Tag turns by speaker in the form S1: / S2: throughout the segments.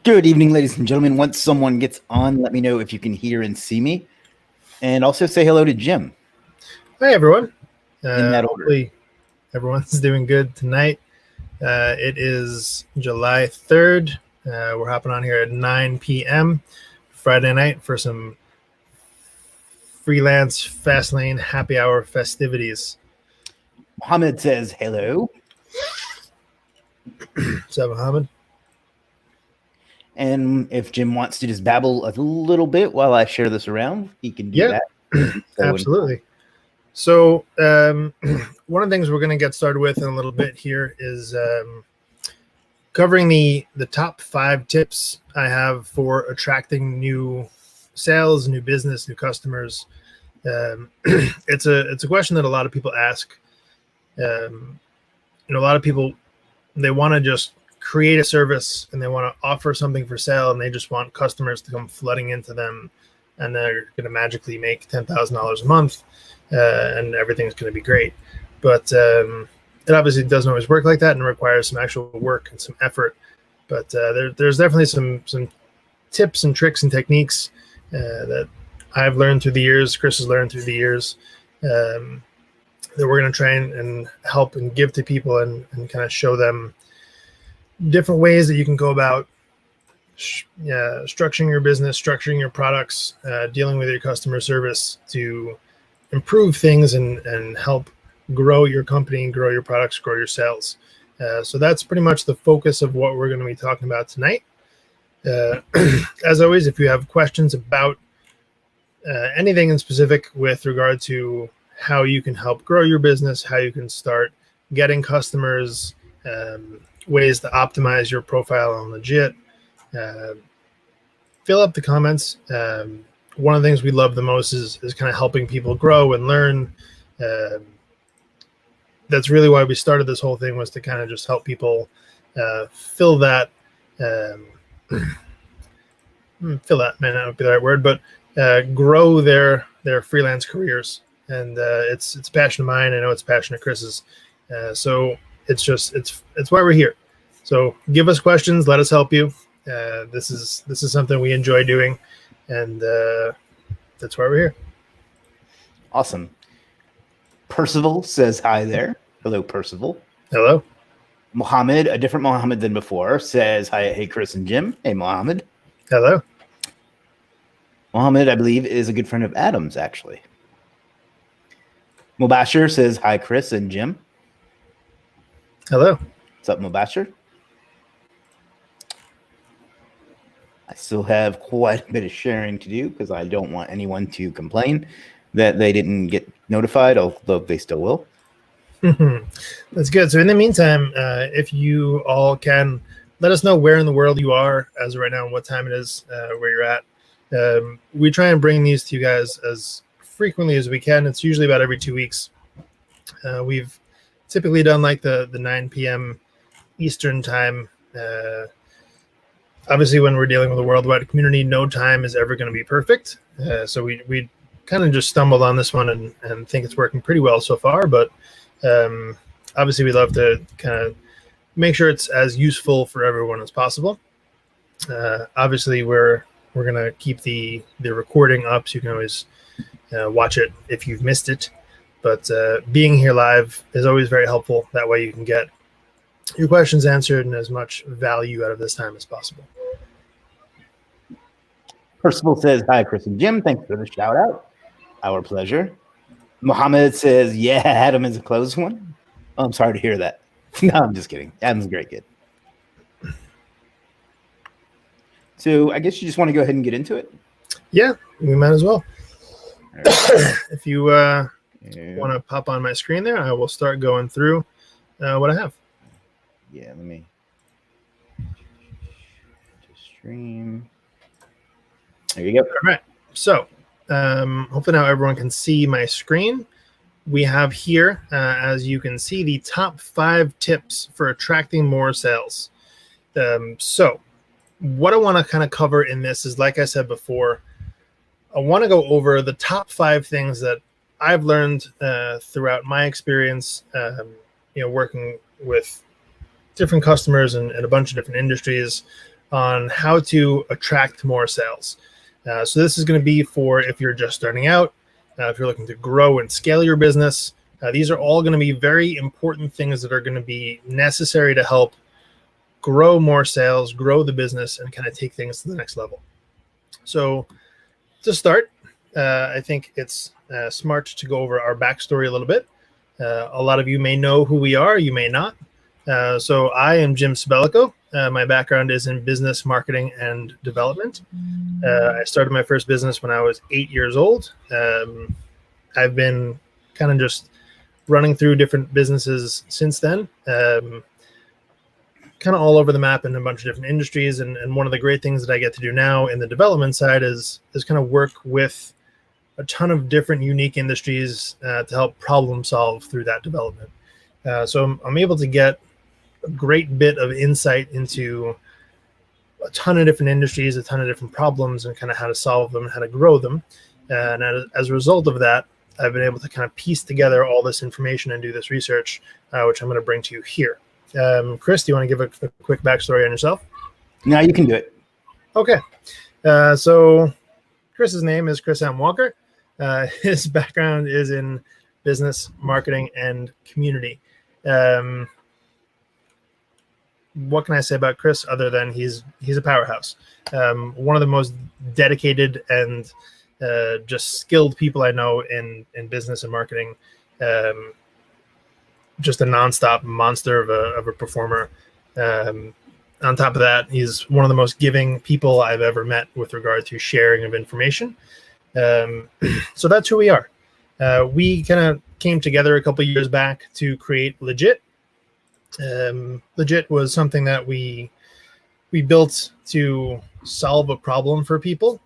S1: Good evening, ladies and gentlemen. Once someone gets on, let me know if you can hear and see me. And also say hello to Jim.
S2: Hi, everyone.
S1: In that order.
S2: Hopefully everyone's doing good tonight. It is July 3rd. We're hopping on here at 9 p.m. Friday night for some freelance Fastlane happy hour festivities.
S1: Mohammed says hello.
S2: What's up, Mohammed?
S1: And if Jim wants to just babble a little bit while I share this around, he can do that.
S2: Absolutely. So one of the things we're going to get started with in a little bit here is covering the top 5 tips I have for attracting new sales, new business, new customers. It's a question that a lot of people ask. A lot of people, they want to just create a service and they want to offer something for sale and they just want customers to come flooding into them and they're going to magically make $10,000 a month and everything's going to be great. But it obviously doesn't always work like that and requires some actual work and some effort. But there's definitely some tips and tricks and techniques that I've learned through the years, Chris has learned through the years, that we're going to try and help and give to people and kind of show them different ways that you can go about structuring your business, structuring your products, dealing with your customer service to improve things and help grow your company, grow your products, grow your sales. So that's pretty much the focus of what we're going to be talking about tonight. As always, if you have questions about anything in specific with regard to how you can help grow your business, how you can start getting customers, ways to optimize your profile on Legiit, fill up the comments. One of the things we love the most is kind of helping people grow and learn. That's really why we started this whole thing, was to kind of just help people fill that. Fill that may not be the right word, but grow their freelance careers. And it's a passion of mine. I know it's a passion of Chris's. So it's why we're here. So give us questions. Let us help you. This is something we enjoy doing, and that's why we're here.
S1: Awesome. Percival says hi there. Hello, Percival.
S2: Hello.
S1: Mohammed, a different Mohammed than before, says hi. Hey, Chris and Jim. Hey, Mohammed.
S2: Hello.
S1: Mohammed, I believe, is a good friend of Adam's, actually. Mubashir says hi, Chris and Jim.
S2: Hello.
S1: What's up, Mubashir? I still have quite a bit of sharing to do because I don't want anyone to complain that they didn't get notified, although they still will.
S2: That's good. So in the meantime, if you all can, let us know where in the world you are as of right now and what time it is, where you're at. We try and bring these to you guys as frequently as we can. It's usually about every 2 weeks. We've typically done like the 9 p.m. Eastern time. Obviously, when we're dealing with a worldwide community, no time is ever going to be perfect. So we kind of just stumbled on this one and think it's working pretty well so far. But obviously, we love to kind of make sure it's as useful for everyone as possible. Obviously, we're going to keep the recording up, so you can always watch it if you've missed it. But being here live is always very helpful. That way you can get your questions answered and as much value out of this time as possible.
S1: Percival says, hi, Chris and Jim. Thanks for the shout out. Our pleasure. Mohammed says, yeah, Adam is a close one. Oh, I'm sorry to hear that. No, I'm just kidding. Adam's a great kid. So I guess you just want to go ahead and get into it?
S2: Yeah, we might as well. Right. If you want to pop on my screen there, I will start going through what I have.
S1: Yeah, let me just stream. There you go.
S2: All right. So hopefully now everyone can see my screen. We have here, as you can see, the top 5 tips for attracting more sales. So what I want to kind of cover in this is, like I said before, I want to go over the top 5 things that I've learned throughout my experience, working with different customers and a bunch of different industries on how to attract more sales. So this is going to be for if you're just starting out, if you're looking to grow and scale your business. These are all going to be very important things that are going to be necessary to help grow more sales, grow the business, and kind of take things to the next level. So to start, I think it's smart to go over our backstory a little bit. A lot of you may know who we are, you may not. So I am Jim Sabelico. My background is in business, marketing, and development. I started my first business when I was 8 years old. I've been kind of just running through different businesses since then, kind of all over the map in a bunch of different industries. And one of the great things that I get to do now in the development side is kind of work with a ton of different unique industries to help problem solve through that development. So I'm able to get a great bit of insight into a ton of different industries, a ton of different problems, and kind of how to solve them, how to grow them. And as a result of that, I've been able to kind of piece together all this information and do this research, which I'm going to bring to you here. Chris, do you want to give a quick backstory on yourself?
S1: No, you can do it.
S2: Okay. So Chris's name is Chris M. Walker. His background is in business, marketing, and community. What can I say about Chris other than he's a powerhouse? One of the most dedicated and just skilled people I know in business and marketing. Just a nonstop monster of a performer. On top of that, he's one of the most giving people I've ever met with regard to sharing of information. So that's who we are. We kind of came together a couple of years back to create Legiit. Legiit was something that we built to solve a problem for people.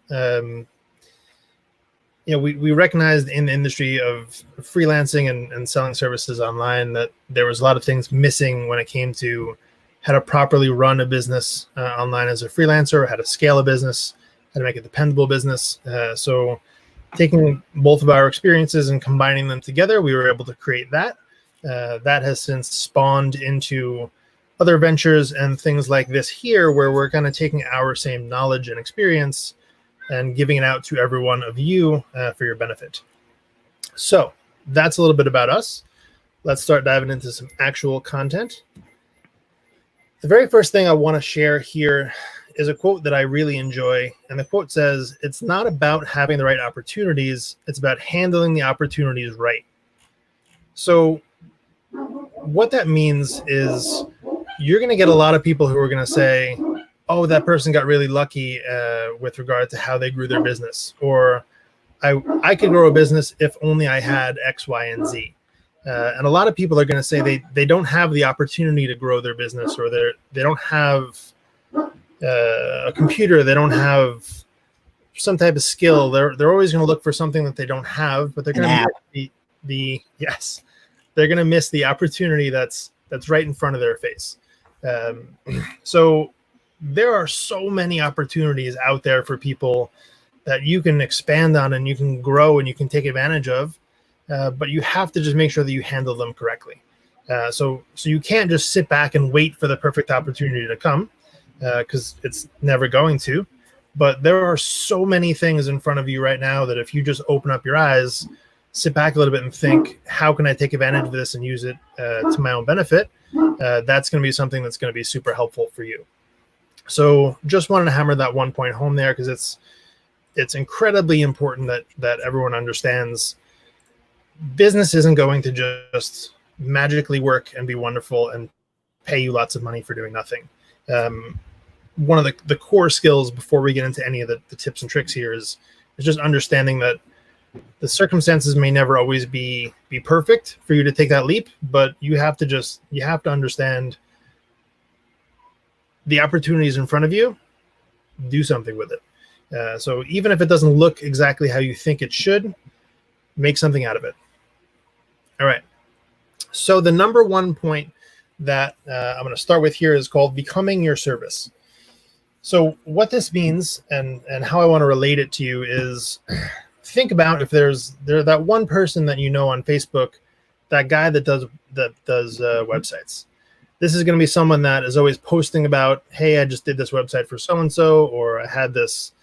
S2: We recognized in the industry of freelancing and selling services online that there was a lot of things missing when it came to how to properly run a business online as a freelancer, how to scale a business, how to make a dependable business. So taking both of our experiences and combining them together, we were able to create that. That has since spawned into other ventures and things like this here, where we're kind of taking our same knowledge and experience and giving it out to every one of you for your benefit. So that's a little bit about us. Let's start diving into some actual content. The very first thing I want to share here is a quote that I really enjoy. And the quote says, "It's not about having the right opportunities. It's about handling the opportunities right." So what that means is you're going to get a lot of people who are going to say, "Oh, that person got really lucky with regard to how they grew their business," or I could grow a business if only I had X, Y, and Z. And a lot of people are going to say they don't have the opportunity to grow their business, or they don't have a computer, they don't have some type of skill. They're always going to look for something that they don't have, but they're going to miss they're going to miss the opportunity that's right in front of their face. So there are so many opportunities out there for people that you can expand on and you can grow and you can take advantage of, but you have to just make sure that you handle them correctly. So you can't just sit back and wait for the perfect opportunity to come, because it's never going to. But there are so many things in front of you right now that if you just open up your eyes, sit back a little bit and think, how can I take advantage of this and use it to my own benefit? That's going to be something that's going to be super helpful for you. So just wanted to hammer that one point home there, because it's incredibly important that everyone understands business isn't going to just magically work and be wonderful and pay you lots of money for doing nothing. One of the core skills before we get into any of the tips and tricks here is just understanding that the circumstances may never always be perfect for you to take that leap, but you have to understand the opportunities in front of you. Do something with it. So even if it doesn't look exactly how you think it should, make something out of it. All right. So the number one point that I'm going to start with here is called becoming your service. So what this means and how I want to relate it to you is think about if there's that one person that you know on Facebook, that guy that does websites. This is going to be someone that is always posting about, hey, I just did this website for so-and-so, or I had this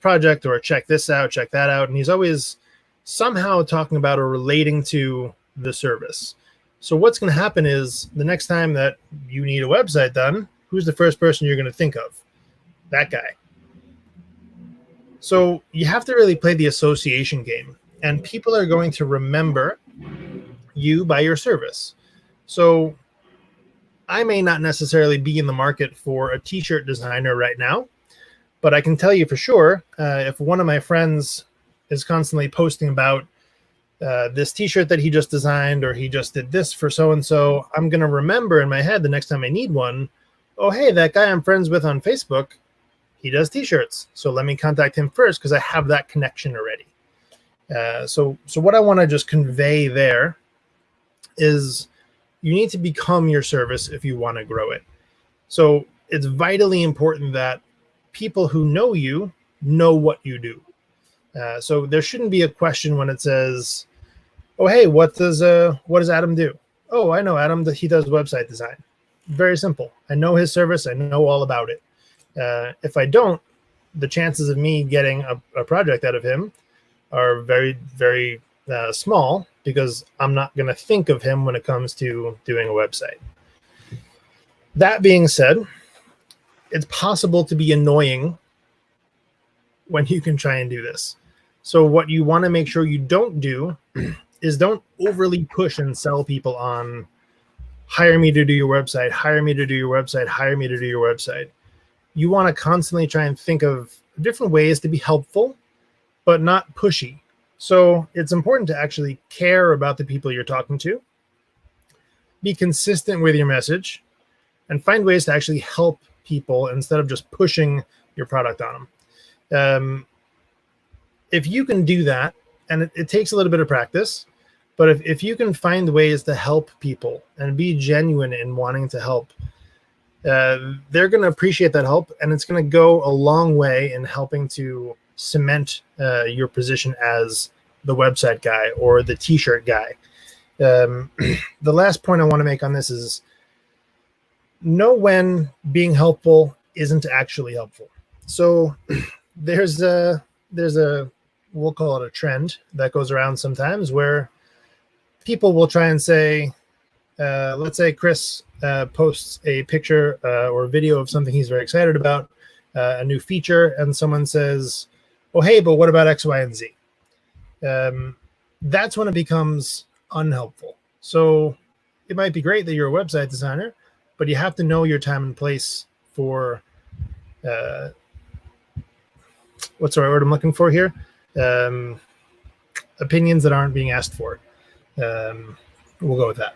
S2: project, or check this out, check that out. And he's always somehow talking about or relating to the service. So what's going to happen is the next time that you need a website done, who's the first person you're going to think of? That guy. So you have to really play the association game, and people are going to remember you by your service. So I may not necessarily be in the market for a t-shirt designer right now, but I can tell you for sure, if one of my friends is constantly posting about this t-shirt that he just designed, or he just did this for so-and-so, I'm going to remember in my head the next time I need one, oh, hey, that guy I'm friends with on Facebook, he does t-shirts. So let me contact him first because I have that connection already. So what I want to just convey there is you need to become your service if you want to grow it. So it's vitally important that people who know you know what you do. So there shouldn't be a question when it says, oh, hey, what does Adam do? Oh, I know Adam, he does website design. Very simple. I know his service. I know all about it. If I don't, the chances of me getting a project out of him are very, very small, because I'm not going to think of him when it comes to doing a website. That being said, it's possible to be annoying when you can try and do this. So what you want to make sure you don't do is don't overly push and sell people on, hire me to do your website, hire me to do your website, hire me to do your website. You want to constantly try and think of different ways to be helpful, but not pushy. So it's important to actually care about the people you're talking to, be consistent with your message, and find ways to actually help people instead of just pushing your product on them. If you can do that, and it takes a little bit of practice, but if you can find ways to help people and be genuine in wanting to help, they're going to appreciate that help, and it's going to go a long way in helping to cement your position as the website guy or the t-shirt guy. The last point I want to make on this is know when being helpful isn't actually helpful. So there's a we'll call it a trend that goes around sometimes where people will try and say, let's say Chris posts a picture or a video of something he's very excited about, a new feature, and someone says, oh, hey, but what about X, Y, and Z? That's when it becomes unhelpful. So it might be great that you're a website designer, but you have to know your time and place for, what's the right word I'm looking for here? Opinions that aren't being asked for. We'll go with that.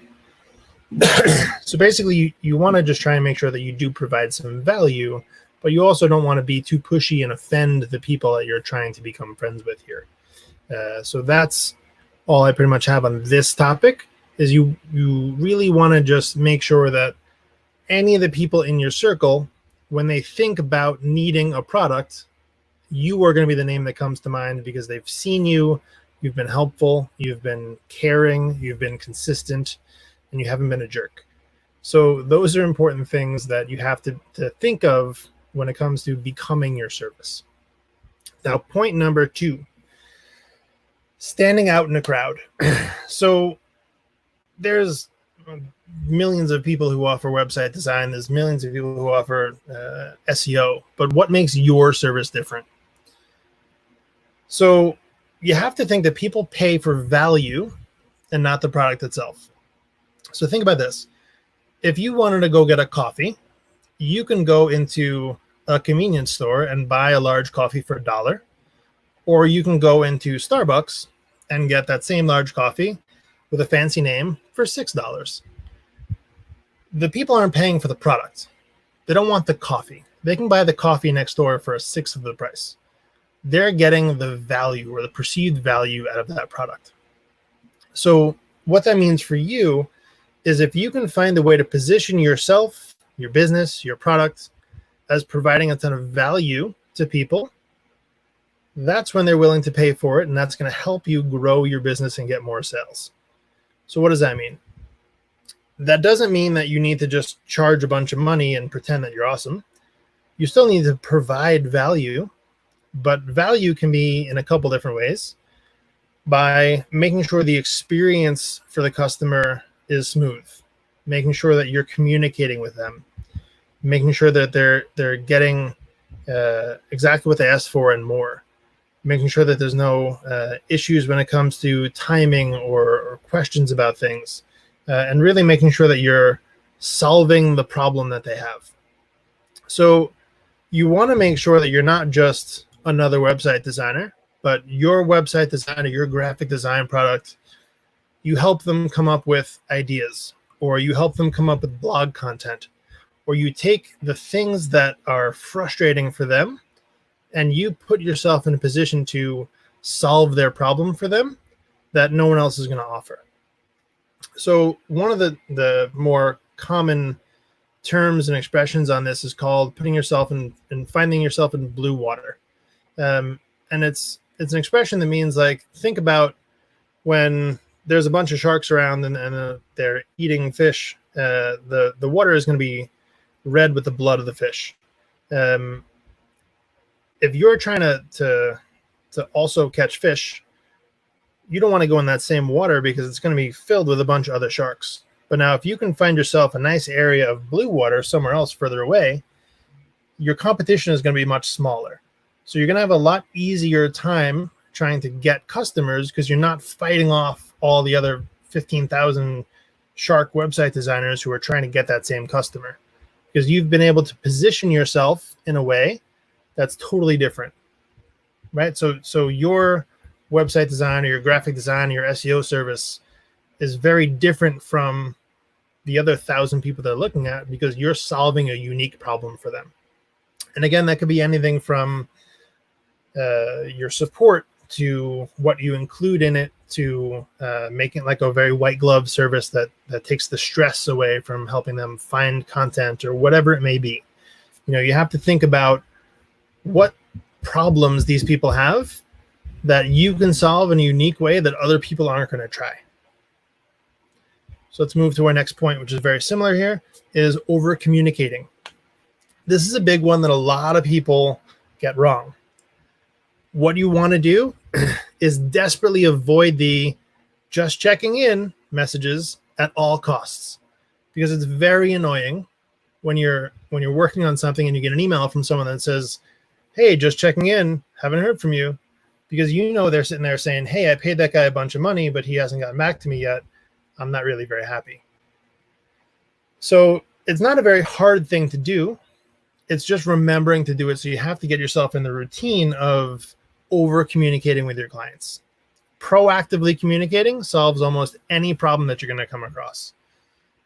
S2: So basically, you want to just try and make sure that you do provide some value, but you also don't want to be too pushy and offend the people that you're trying to become friends with here. So that's all I pretty much have on this topic, is you really want to just make sure that any of the people in your circle, when they think about needing a product, you are going to be the name that comes to mind because they've seen you, you've been helpful, you've been caring, you've been consistent, and you haven't been a jerk. So those are important things that you have to think of when it comes to becoming your service. Now, point number 2, standing out in a crowd. So there's millions of people who offer website design. There's millions of people who offer SEO. But what makes your service different? So you have to think that people pay for value and not the product itself. So think about this. If you wanted to go get a coffee, you can go into a convenience store and buy a large coffee for $1, or you can go into Starbucks and get that same large coffee with a fancy name for $6. The people aren't paying for the product. They don't want the coffee. They can buy the coffee next door for a sixth of the price. They're getting the value or the perceived value out of that product. So what that means for you is if you can find a way to position yourself, your business, your product as providing a ton of value to people, that's when they're willing to pay for it, and that's going to help you grow your business and get more sales. So what does that mean? That doesn't mean that you need to just charge a bunch of money and pretend that you're awesome. You still need to provide value, but value can be in a couple different ways. By making sure the experience for the customer is smooth, making sure that you're communicating with them, making sure that they're getting exactly what they asked for and more, making sure that there's no issues when it comes to timing or questions about things, and really making sure that you're solving the problem that they have. So you want to make sure that you're not just another website designer, but your website designer, your graphic design product, you help them come up with ideas, or you help them come up with blog content, or you take the things that are frustrating for them and you put yourself in a position to solve their problem for them that no one else is going to offer. So one of the more common terms and expressions on this is called putting yourself in and finding yourself in blue water. And it's an expression that means, like, think about when there's a bunch of sharks around and they're eating fish. The water is going to be red with the blood of the fish. If you're trying to also catch fish, you don't want to go in that same water because it's going to be filled with a bunch of other sharks. But now if you can find yourself a nice area of blue water somewhere else further away, your competition is going to be much smaller. So you're going to have a lot easier time trying to get customers because you're not fighting off all the other 15,000 shark website designers who are trying to get that same customer, because you've been able to position yourself in a way that's totally different, right? So your website design or your graphic design or your SEO service is very different from the other 1,000 people they're looking at because you're solving a unique problem for them. And again, that could be anything from your support to what you include in it to make it like a very white glove service that takes the stress away from helping them find content or whatever it may be. You know, you have to think about what problems these people have that you can solve in a unique way that other people aren't going to try. So let's move to our next point, which is very similar here, is over communicating. This is a big one that a lot of people get wrong. What you want to do is desperately avoid the just checking in messages at all costs, because it's very annoying when you're working on something and you get an email from someone that says, "Hey, just checking in, haven't heard from you," because you know they're sitting there saying, "Hey, I paid that guy a bunch of money, but he hasn't gotten back to me yet. I'm not really very happy." So it's not a very hard thing to do. It's just remembering to do it. So you have to get yourself in the routine of over communicating with your clients. Proactively communicating solves almost any problem that you're going to come across.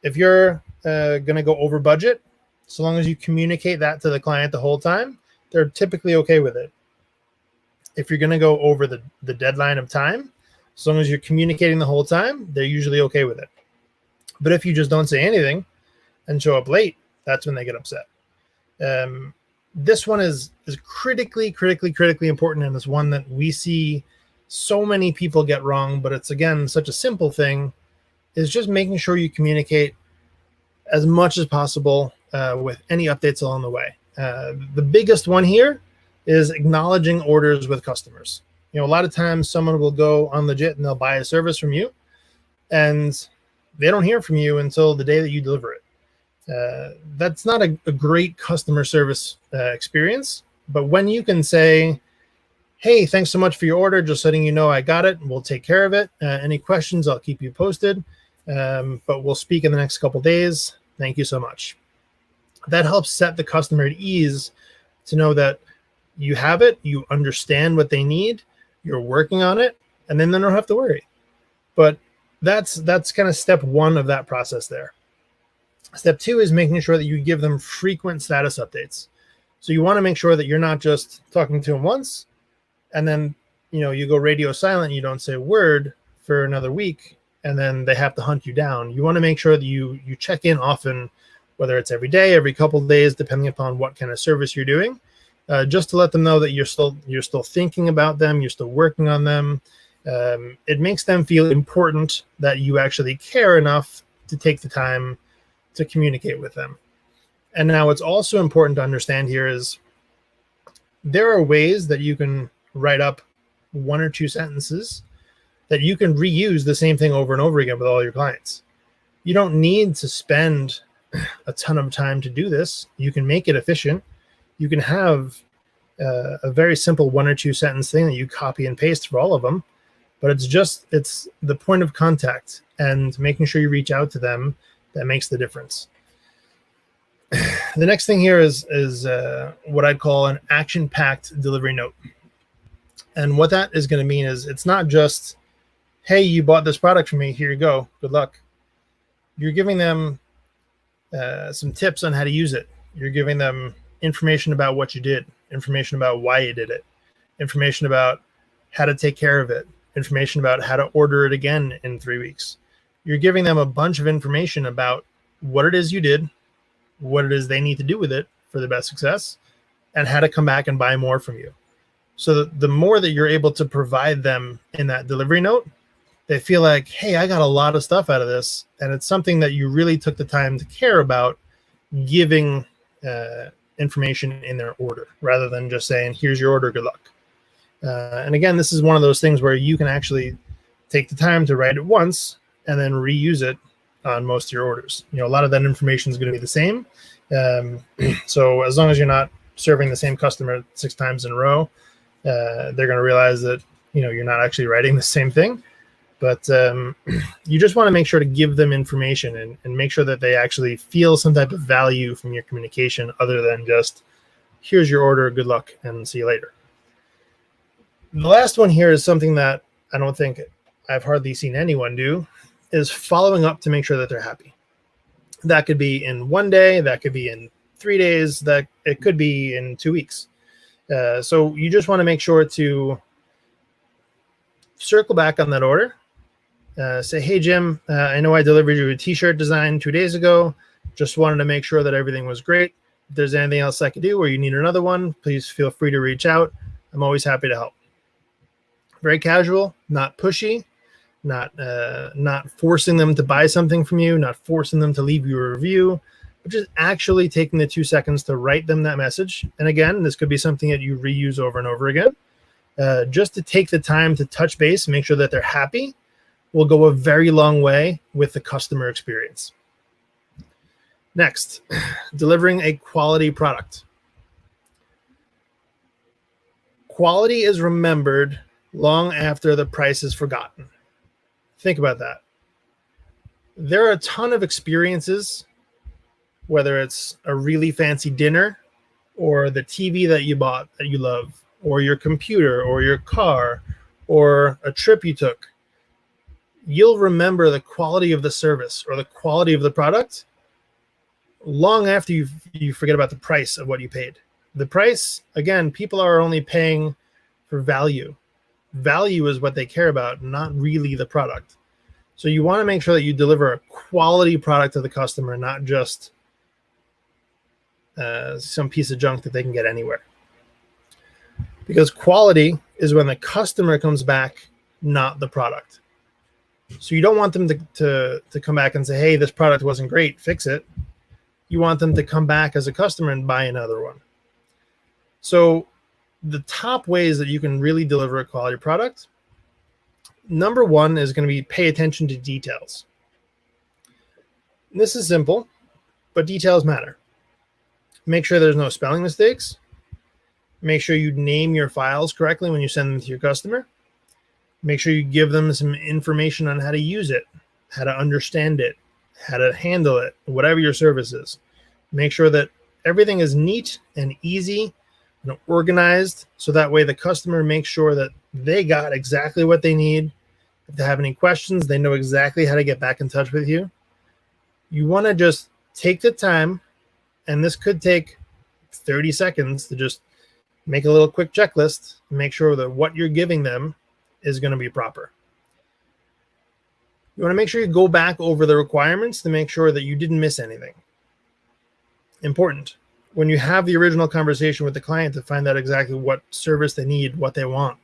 S2: If you're going to go over budget, so long as you communicate that to the client the whole time, they're typically okay with it. If you're going to go over the deadline of time, as long as you're communicating the whole time, they're usually okay with it. But if you just don't say anything and show up late, that's when they get upset. This one is critically important, and it's one that we see so many people get wrong, but it's, again, such a simple thing, is just making sure you communicate as much as possible with any updates along the way. The biggest one here is acknowledging orders with customers. You know, a lot of times someone will go on Legiit and they'll buy a service from you, and they don't hear from you until the day that you deliver it. That's not a great customer service experience. But when you can say, "Hey, thanks so much for your order. Just letting you know I got it. We'll take care of it. Any questions, I'll keep you posted. But we'll speak in the next couple days. Thank you so much." That helps set the customer at ease to know that you have it, you understand what they need, you're working on it, and then they don't have to worry. But that's kind of step one of that process there. Step two is making sure that you give them frequent status updates. So you want to make sure that you're not just talking to them once and then, you know, you go radio silent, you don't say a word for another week, and then they have to hunt you down. You want to make sure that you check in often, whether it's every day, every couple of days, depending upon what kind of service you're doing, just to let them know that you're still thinking about them, you're still working on them. It makes them feel important that you actually care enough to take the time to communicate with them. And now what's also important to understand here is there are ways that you can write up 1 or 2 sentences that you can reuse the same thing over and over again with all your clients. You don't need to spend a ton of time to do this. You can make it efficient. You can have a very simple 1 or 2 sentence thing that you copy and paste for all of them, but it's the point of contact and making sure you reach out to them that makes the difference. The next thing here is what I'd call an action-packed delivery note. And what that is going to mean is it's not just, hey, you bought this product from me, here you go, good luck. You're giving them some tips on how to use it. You're giving them information about what you did, information about why you did it, information about how to take care of it, information about how to order it again in 3 weeks. You're giving them a bunch of information about what it is you did, what it is they need to do with it for the best success, and how to come back and buy more from you. So the more that you're able to provide them in that delivery note, they feel like, hey, I got a lot of stuff out of this, and it's something that you really took the time to care about giving information in their order, rather than just saying, here's your order, good luck. And again, this is one of those things where you can actually take the time to write it once and then reuse it on most of your orders. A lot of that information is going to be the same. So as long as you're not serving the same customer 6 times in a row, they're going to realize that you're not actually writing the same thing. But you just want to make sure to give them information and make sure that they actually feel some type of value from your communication, other than just, here's your order, good luck, and see you later. The last one here is something that I don't think I've hardly seen anyone do, is following up to make sure that they're happy. That could be in 1 day, that could be in 3 days, that it could be in 2 weeks. So you just want to make sure to circle back on that order. Say, hey, Jim, I know I delivered you a t-shirt design 2 days ago. Just wanted to make sure that everything was great. If there's anything else I could do or you need another one, please feel free to reach out. I'm always happy to help. Very casual, not pushy, not forcing them to buy something from you, not forcing them to leave you a review, but just actually taking the 2 seconds to write them that message. And again, this could be something that you reuse over and over again. Just to take the time to touch base, make sure that they're happy, will go a very long way with the customer experience. Next, delivering a quality product. Quality is remembered long after the price is forgotten. Think about that. There are a ton of experiences, whether it's a really fancy dinner or the TV that you bought that you love, or your computer or your car or a trip you took. You'll remember the quality of the service or the quality of the product long after you forget about the price of what you paid. The price, again, people are only paying for value. Value is what they care about, not really the product. So you want to make sure that you deliver a quality product to the customer, not just some piece of junk that they can get anywhere. Because quality is when the customer comes back, not the product. So you don't want them to come back and say, hey, this product wasn't great, fix it. You want them to come back as a customer and buy another one. So the top ways that you can really deliver a quality product, number one is going to be pay attention to details. And this is simple, but details matter. Make sure there's no spelling mistakes. Make sure you name your files correctly when you send them to your customer. Make sure you give them some information on how to use it, how to understand it, how to handle it, whatever your service is. Make sure that everything is neat and easy and organized, so that way the customer makes sure that they got exactly what they need. If they have any questions, they know exactly how to get back in touch with you. You want to just take the time, and this could take 30 seconds to just make a little quick checklist and make sure that what you're giving them is going to be proper. You want to make sure you go back over the requirements to make sure that you didn't miss anything. Important. when you have the original conversation with the client to find out exactly what service they need, what they want,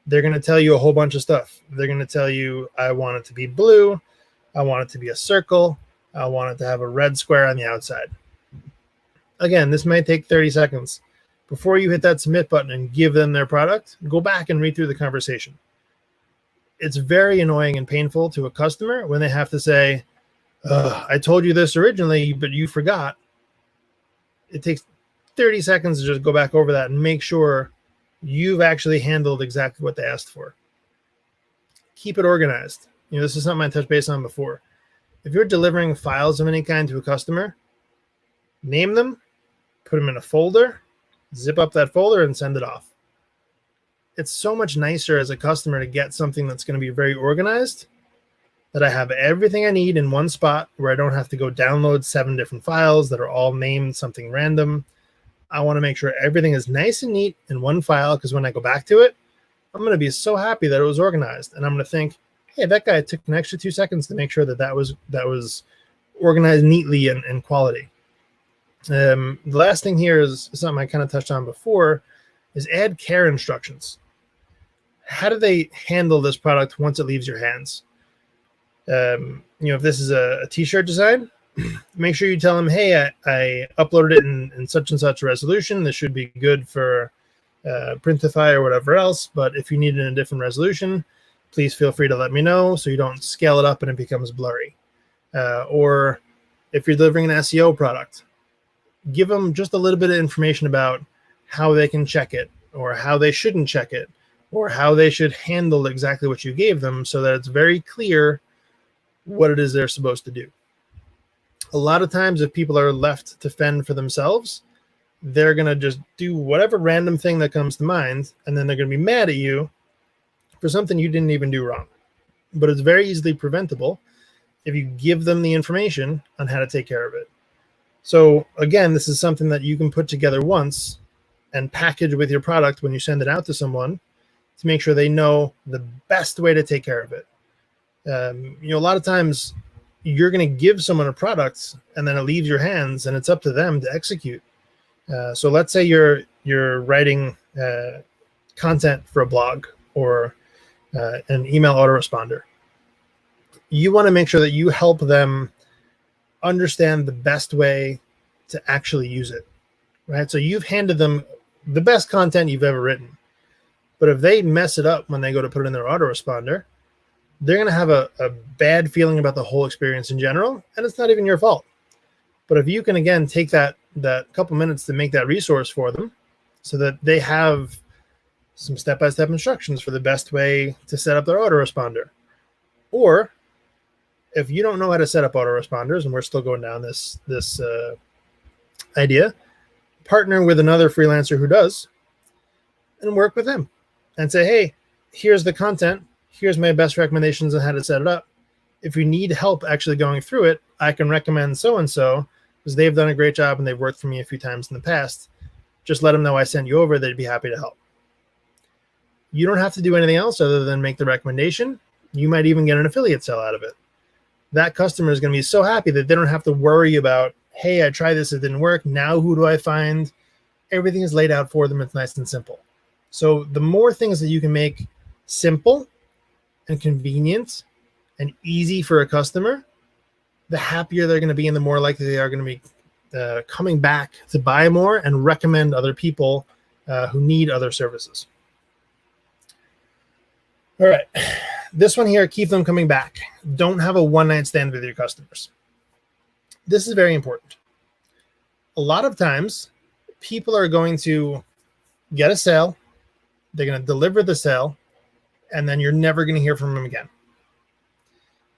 S2: they're going to tell you a whole bunch of stuff. They're going to tell you, I want it to be blue. I want it to be a circle. I want it to have a red square on the outside. Again, this may take 30 seconds. Before you hit that submit button and give them their product, go back and read through the conversation. It's very annoying and painful to a customer when they have to say, I told you this originally, but you forgot. It takes 30 seconds to just go back over that and make sure you've actually handled exactly what they asked for. Keep it organized. This is something I touched base on before. If you're delivering files of any kind to a customer, name them, put them in a folder, zip up that folder, and send it off. It's so much nicer as a customer to get something that's going to be very organized, that I have everything I need in one spot where I don't have to go download 7 different files that are all named something random. I want to make sure everything is nice and neat in one file, because when I go back to it, I'm going to be so happy that it was organized. And I'm going to think, hey, that guy took an extra 2 seconds to make sure that was organized neatly and quality. The last thing here is something I kind of touched on before, is add care instructions. How do they handle this product once it leaves your hands? If this is a t-shirt design, make sure you tell them, hey, I uploaded it in such and such resolution. This should be good for Printify or whatever else. But if you need it in a different resolution, please feel free to let me know so you don't scale it up and it becomes blurry. Or if you're delivering an SEO product, give them just a little bit of information about how they can check it, or how they shouldn't check it, or how they should handle exactly what you gave them, so that it's very clear what it is they're supposed to do. A lot of times, if people are left to fend for themselves, they're going to just do whatever random thing that comes to mind, and then they're going to be mad at you for something you didn't even do wrong. But it's very easily preventable if you give them the information on how to take care of it. So again, this is something that you can put together once and package with your product when you send it out to someone to make sure they know the best way to take care of it. A lot of times you're going to give someone a product and then it leaves your hands and it's up to them to execute. So let's say you're writing content for a blog or an email autoresponder. You want to make sure that you help them understand the best way to actually use it, right? So you've handed them the best content you've ever written. But if they mess it up when they go to put it in their autoresponder, they're going to have a bad feeling about the whole experience in general, and it's not even your fault. But if you can, again, take that couple minutes to make that resource for them so that they have some step-by-step instructions for the best way to set up their autoresponder. Or if you don't know how to set up autoresponders, and we're still going down this idea, partner with another freelancer who does and work with them and say, hey, here's the content. Here's my best recommendations on how to set it up. If you need help actually going through it, I can recommend so-and-so because they've done a great job and they've worked for me a few times in the past. Just let them know I sent you over. They'd be happy to help. You don't have to do anything else other than make the recommendation. You might even get an affiliate sale out of it. That customer is going to be so happy that they don't have to worry about, hey, I tried this, it didn't work. Now who do I find? Everything is laid out for them. It's nice and simple. So the more things that you can make simple and convenient and easy for a customer, the happier they're going to be and the more likely they are going to be coming back to buy more and recommend other people who need other services. All right. This one here, keep them coming back. Don't have a one-night stand with your customers. This is very important. A lot of times, people are going to get a sale, they're going to deliver the sale, and then you're never going to hear from them again.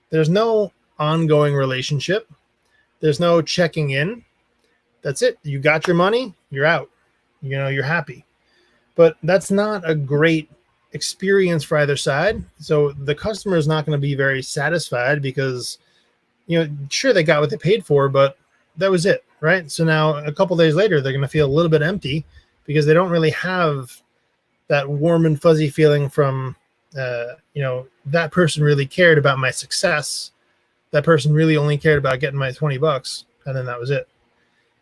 S2: There's no ongoing relationship. There's no checking in. That's it. You got your money, you're out. You're happy. But that's not a great experience for either side. So the customer is not going to be very satisfied because, sure, they got what they paid for, but that was it, right? So now a couple days later, they're going to feel a little bit empty because they don't really have that warm and fuzzy feeling from, that person really cared about my success. That person really only cared about getting my $20, and then that was it.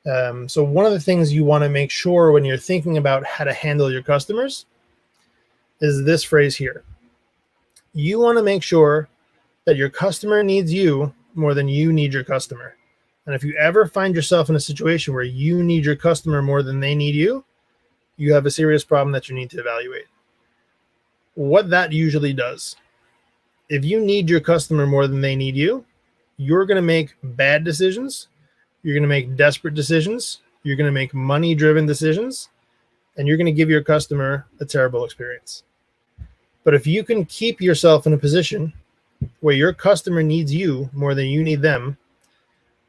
S2: So one of the things you want to make sure when you're thinking about how to handle your customers is this phrase here. You want to make sure that your customer needs you more than you need your customer. And if you ever find yourself in a situation where you need your customer more than they need you, you have a serious problem that you need to evaluate. What that usually does, if you need your customer more than they need you, you're going to make bad decisions. You're going to make desperate decisions. You're going to make money-driven decisions, and you're going to give your customer a terrible experience. But if you can keep yourself in a position where your customer needs you more than you need them,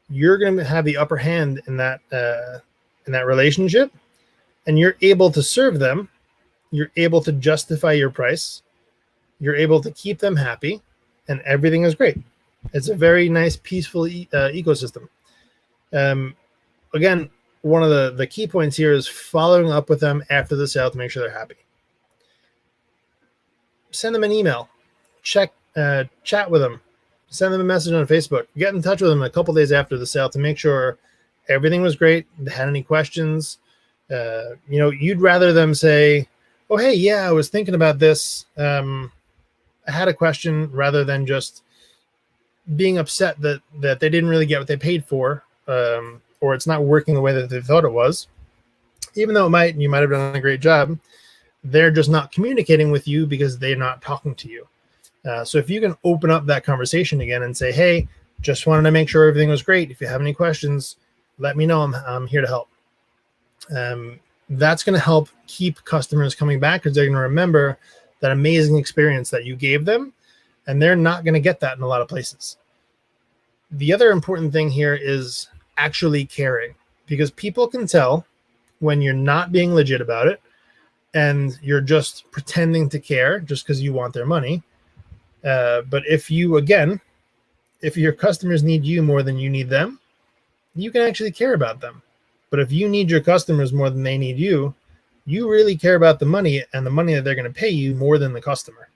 S2: you're going to have the upper hand in that relationship, and you're able to serve them. You're able to justify your price. You're able to keep them happy, and everything is great. It's a very nice, peaceful ecosystem. Again, one of the key points here is following up with them after the sale to make sure they're happy. Send them an email, chat with them, send them a message on Facebook, get in touch with them a couple days after the sale to make sure everything was great. If they had any questions, you'd rather them say, "Oh, hey, yeah, I was thinking about this. I had a question," rather than just being upset that they didn't really get what they paid for, or it's not working the way that they thought it was. Even though you might have done a great job, they're just not communicating with you because they're not talking to you. So if you can open up that conversation again and say, "Hey, just wanted to make sure everything was great. If you have any questions, let me know. I'm here to help." That's going to help keep customers coming back because they're going to remember that amazing experience that you gave them, and they're not going to get that in a lot of places. The other important thing here is actually caring, because people can tell when you're not being legit about it and you're just pretending to care just because you want their money. But if your customers need you more than you need them, you can actually care about them. But if you need your customers more than they need you, you really care about the money and the money that they're going to pay you more than the customer.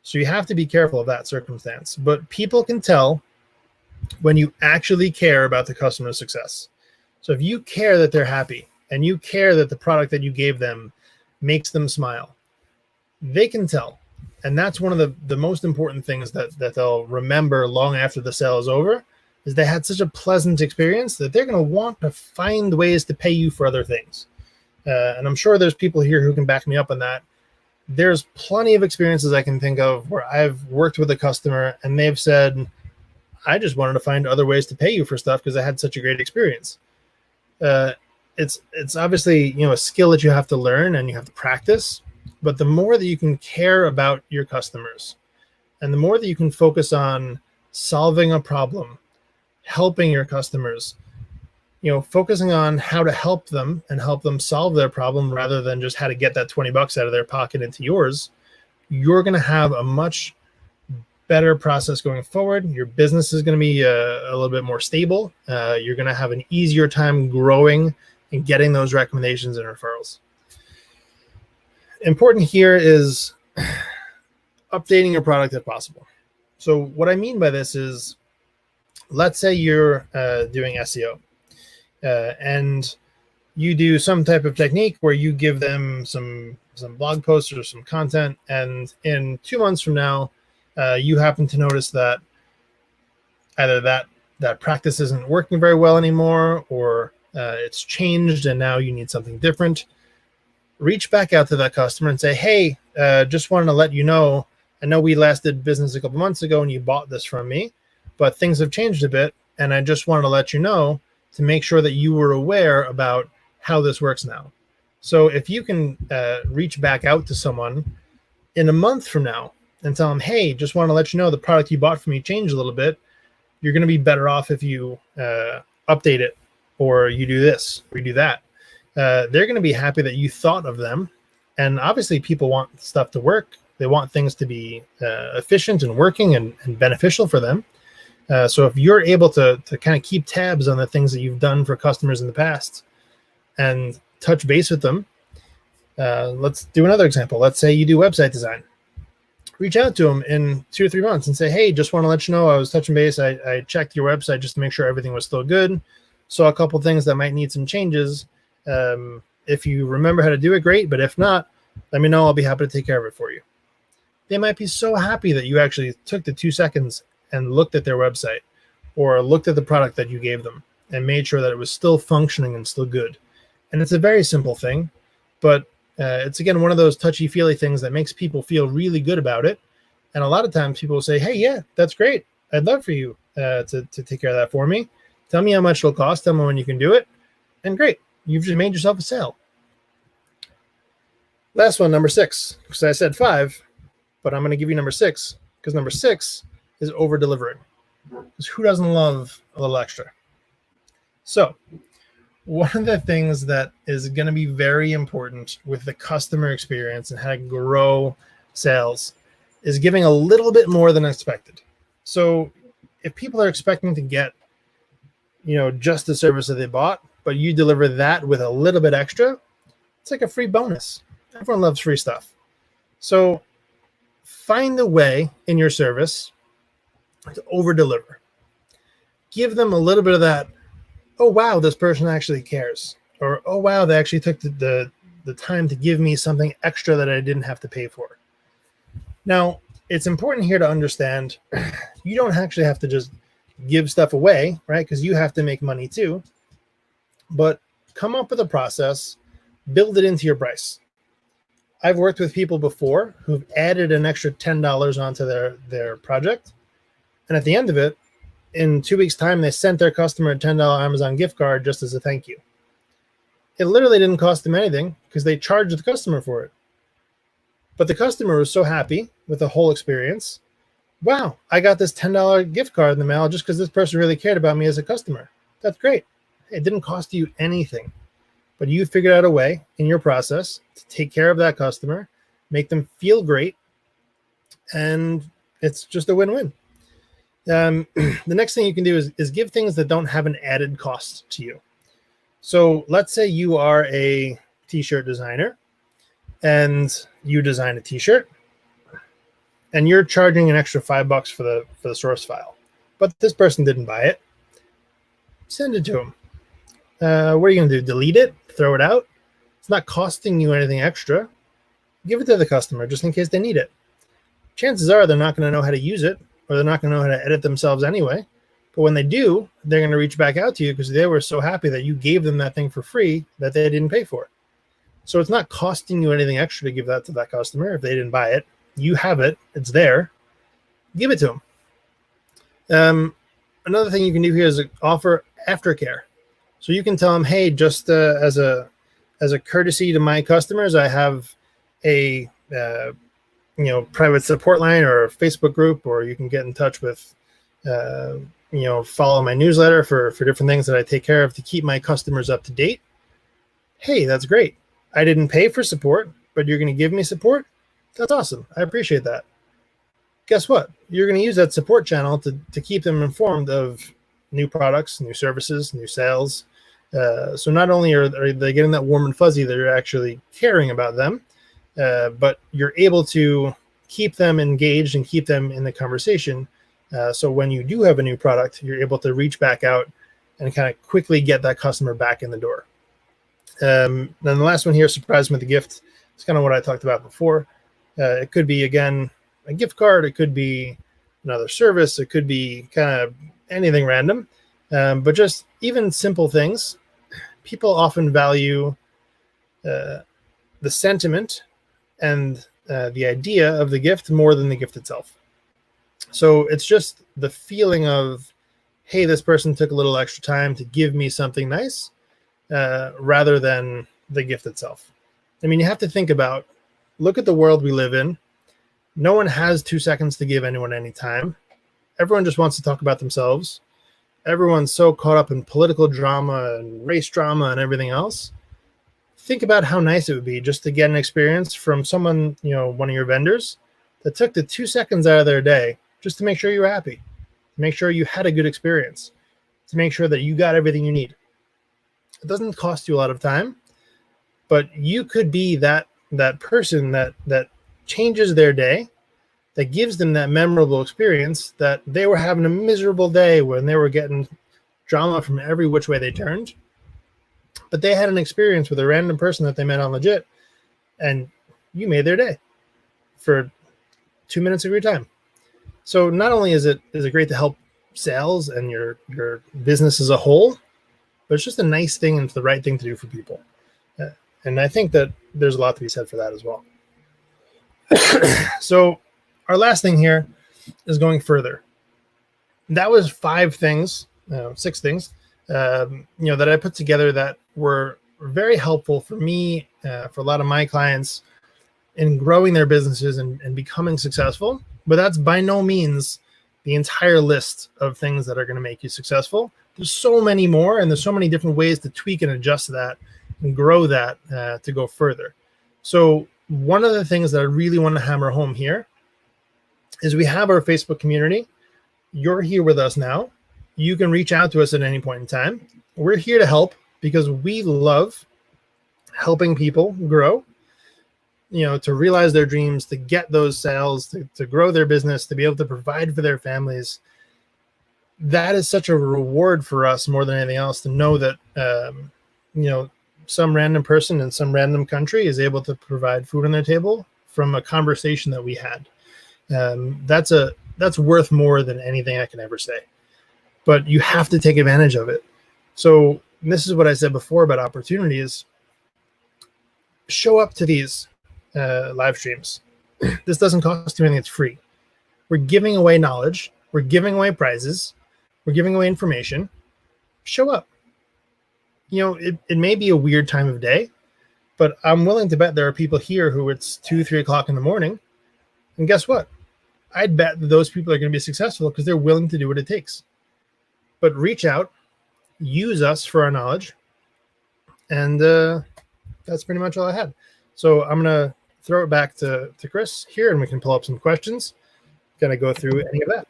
S2: So you have to be careful of that circumstance. But people can tell when you actually care about the customer's success. So if you care that they're happy and you care that the product that you gave them makes them smile, they can tell. And that's one of the most important things that they'll remember long after the sale is over, is they had such a pleasant experience that they're going to want to find ways to pay you for other things. And I'm sure there's people here who can back me up on that. There's plenty of experiences I can think of where I've worked with a customer and they've said, "I just wanted to find other ways to pay you for stuff because I had such a great experience." It's obviously, a skill that you have to learn and you have to practice. But the more that you can care about your customers and the more that you can focus on solving a problem, helping your customers, focusing on how to help them and help them solve their problem rather than just how to get that $20 out of their pocket into yours, you're going to have a much better process going forward. Your business is going to be a little bit more stable. You're going to have an easier time growing and getting those recommendations and referrals. Important here is updating your product if possible. So what I mean by this is, let's say you're doing SEO and you do some type of technique where you give them some blog posts or some content, and in 2 months from now, you happen to notice that either that practice isn't working very well anymore, or it's changed and now you need something different. Reach back out to that customer and say, "Hey, just wanted to let you know, I know we last did business a couple months ago and you bought this from me, but things have changed a bit. And I just wanted to let you know to make sure that you were aware about how this works now." So if you can reach back out to someone in a month from now and tell them, "Hey, just want to let you know the product you bought from me changed a little bit. You're going to be better off if you update it, or you do this, or you do that." They're going to be happy that you thought of them. And obviously people want stuff to work. They want things to be efficient and working and beneficial for them. So if you're able to kind of keep tabs on the things that you've done for customers in the past and touch base with them, let's do another example. Let's say you do website design. Reach out to them in 2 or 3 months and say, "Hey, just want to let you know I was touching base. I checked your website just to make sure everything was still good. saw a couple things that might need some changes. If you remember how to do it, great. But if not, let me know. I'll be happy to take care of it for you. They might be so happy that you actually took the 2 seconds and looked at their website or looked at the product that you gave them and made sure that it was still functioning and still good. And it's a very simple thing, but it's, again, one of those touchy-feely things that makes people feel really good about it. And a lot of times people will say, hey, yeah, that's great. I'd love for you to take care of that for me. Tell me how much it'll cost. Tell me when you can do it. And great. You've just made yourself a sale. Last one, number 6, because I said 5, but I'm going to give you number 6, because number 6 is over-delivering. Because who doesn't love a little extra? So one of the things that is going to be very important with the customer experience and how to grow sales is giving a little bit more than expected. So if people are expecting to get, just the service that they bought, but you deliver that with a little bit extra, it's like a free bonus. Everyone loves free stuff. So find a way in your service to over-deliver. Give them a little bit of that, oh, wow, this person actually cares. Or, oh, wow, they actually took the time to give me something extra that I didn't have to pay for. Now, it's important here to understand you don't actually have to just give stuff away, right? Because you have to make money too. But come up with a process, build it into your price. I've worked with people before who've added an extra $10 onto their project. And at the end of it, in 2 weeks' time, they sent their customer a $10 Amazon gift card just as a thank you. It literally didn't cost them anything because they charged the customer for it. But the customer was so happy with the whole experience. Wow, I got this $10 gift card in the mail just because this person really cared about me as a customer. That's great. It didn't cost you anything. But you figured out a way in your process to take care of that customer, make them feel great, and it's just a win-win. The next thing you can do is give things that don't have an added cost to you. So let's say you are a t-shirt designer and you design a t-shirt and you're charging an extra $5 for the source file, but this person didn't buy it. Send it to them. What are you going to do? Delete it? Throw it out? It's not costing you anything extra. Give it to the customer just in case they need it. Chances are they're not going to know how to use it, or they're not going to know how to edit themselves anyway. But when they do, they're going to reach back out to you because they were so happy that you gave them that thing for free that they didn't pay for. So it's not costing you anything extra to give that to that customer if they didn't buy it. You have it. It's there. Give it to them. Another thing you can do here is offer aftercare. So you can tell them, hey, just as a courtesy to my customers, I have a private support line or a Facebook group, or you can get in touch with follow my newsletter for different things that I take care of to keep my customers up to date. Hey, that's great. I didn't pay for support, but you're going to give me support. That's awesome. I appreciate that. Guess what? You're going to use that support channel to keep them informed of new products, new services, new sales. So not only are they getting that warm and fuzzy that you're actually caring about them, but you're able to keep them engaged and keep them in the conversation. So when you do have a new product, you're able to reach back out and kind of quickly get that customer back in the door. Then the last one here, surprise them with a gift. It's kind of what I talked about before. It could be, again, a gift card. It could be another service. It could be kind of anything random. But just even simple things. People often value the sentiment and the idea of the gift more than the gift itself. So it's just the feeling of, hey, this person took a little extra time to give me something nice, rather than the gift itself. I mean, you have to think about, look at the world we live in. No one has 2 seconds to give anyone any time. Everyone just wants to talk about themselves. Everyone's so caught up in political drama and race drama and everything else. Think about how nice it would be just to get an experience from someone, one of your vendors, that took the 2 seconds out of their day just to make sure you were happy, to make sure you had a good experience, to make sure that you got everything you need. It doesn't cost you a lot of time, but you could be that person that changes their day, that gives them that memorable experience that they were having a miserable day when they were getting drama from every which way they turned. But they had an experience with a random person that they met on Legiit, and you made their day for 2 minutes of your time. So not only is it great to help sales and your business as a whole, but it's just a nice thing and it's the right thing to do for people. And I think that there's a lot to be said for that as well. So our last thing here is going further. That was 6 things, that I put together that were very helpful for me, for a lot of my clients in growing their businesses and becoming successful. But that's by no means the entire list of things that are going to make you successful. There's so many more, and there's so many different ways to tweak and adjust that and grow that to go further. So one of the things that I really want to hammer home here is we have our Facebook community. You're here with us now. You can reach out to us at any point in time. We're here to help because we love helping people grow, to realize their dreams, to get those sales, to grow their business, to be able to provide for their families. That is such a reward for us more than anything else, to know that, some random person in some random country is able to provide food on their table from a conversation that we had. That's worth more than anything I can ever say. But you have to take advantage of it. So this is what I said before about opportunities. Show up to these live streams. This doesn't cost you anything. It's free. We're giving away knowledge. We're giving away prizes. We're giving away information. Show up. It may be a weird time of day, but I'm willing to bet there are people here who it's 2-3 o'clock in the morning. And guess what? I'd bet that those people are going to be successful because they're willing to do what it takes. But reach out, use us for our knowledge. And that's pretty much all I had. So I'm going to throw it back to Chris here, and we can pull up some questions. Going to go through any of that.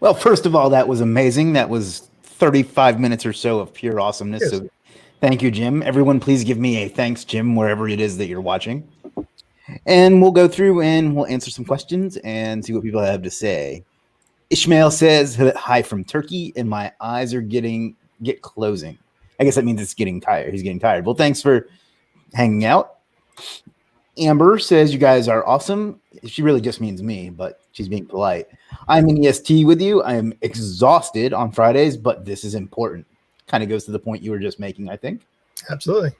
S1: Well, first of all, that was amazing. That was 35 minutes or so of pure awesomeness. Cheers. So thank you, Jim. Everyone, please give me a thanks, Jim, wherever it is that you're watching. And we'll go through and we'll answer some questions and see what people have to say. Ishmael says, hi from Turkey, and my eyes are get closing. I guess that means it's getting tired. He's getting tired. Well, thanks for hanging out. Amber says, you guys are awesome. She really just means me, but she's being polite. I'm in EST with you. I am exhausted on Fridays, but this is important. Kind of goes to the point you were just making, I think.
S2: Absolutely.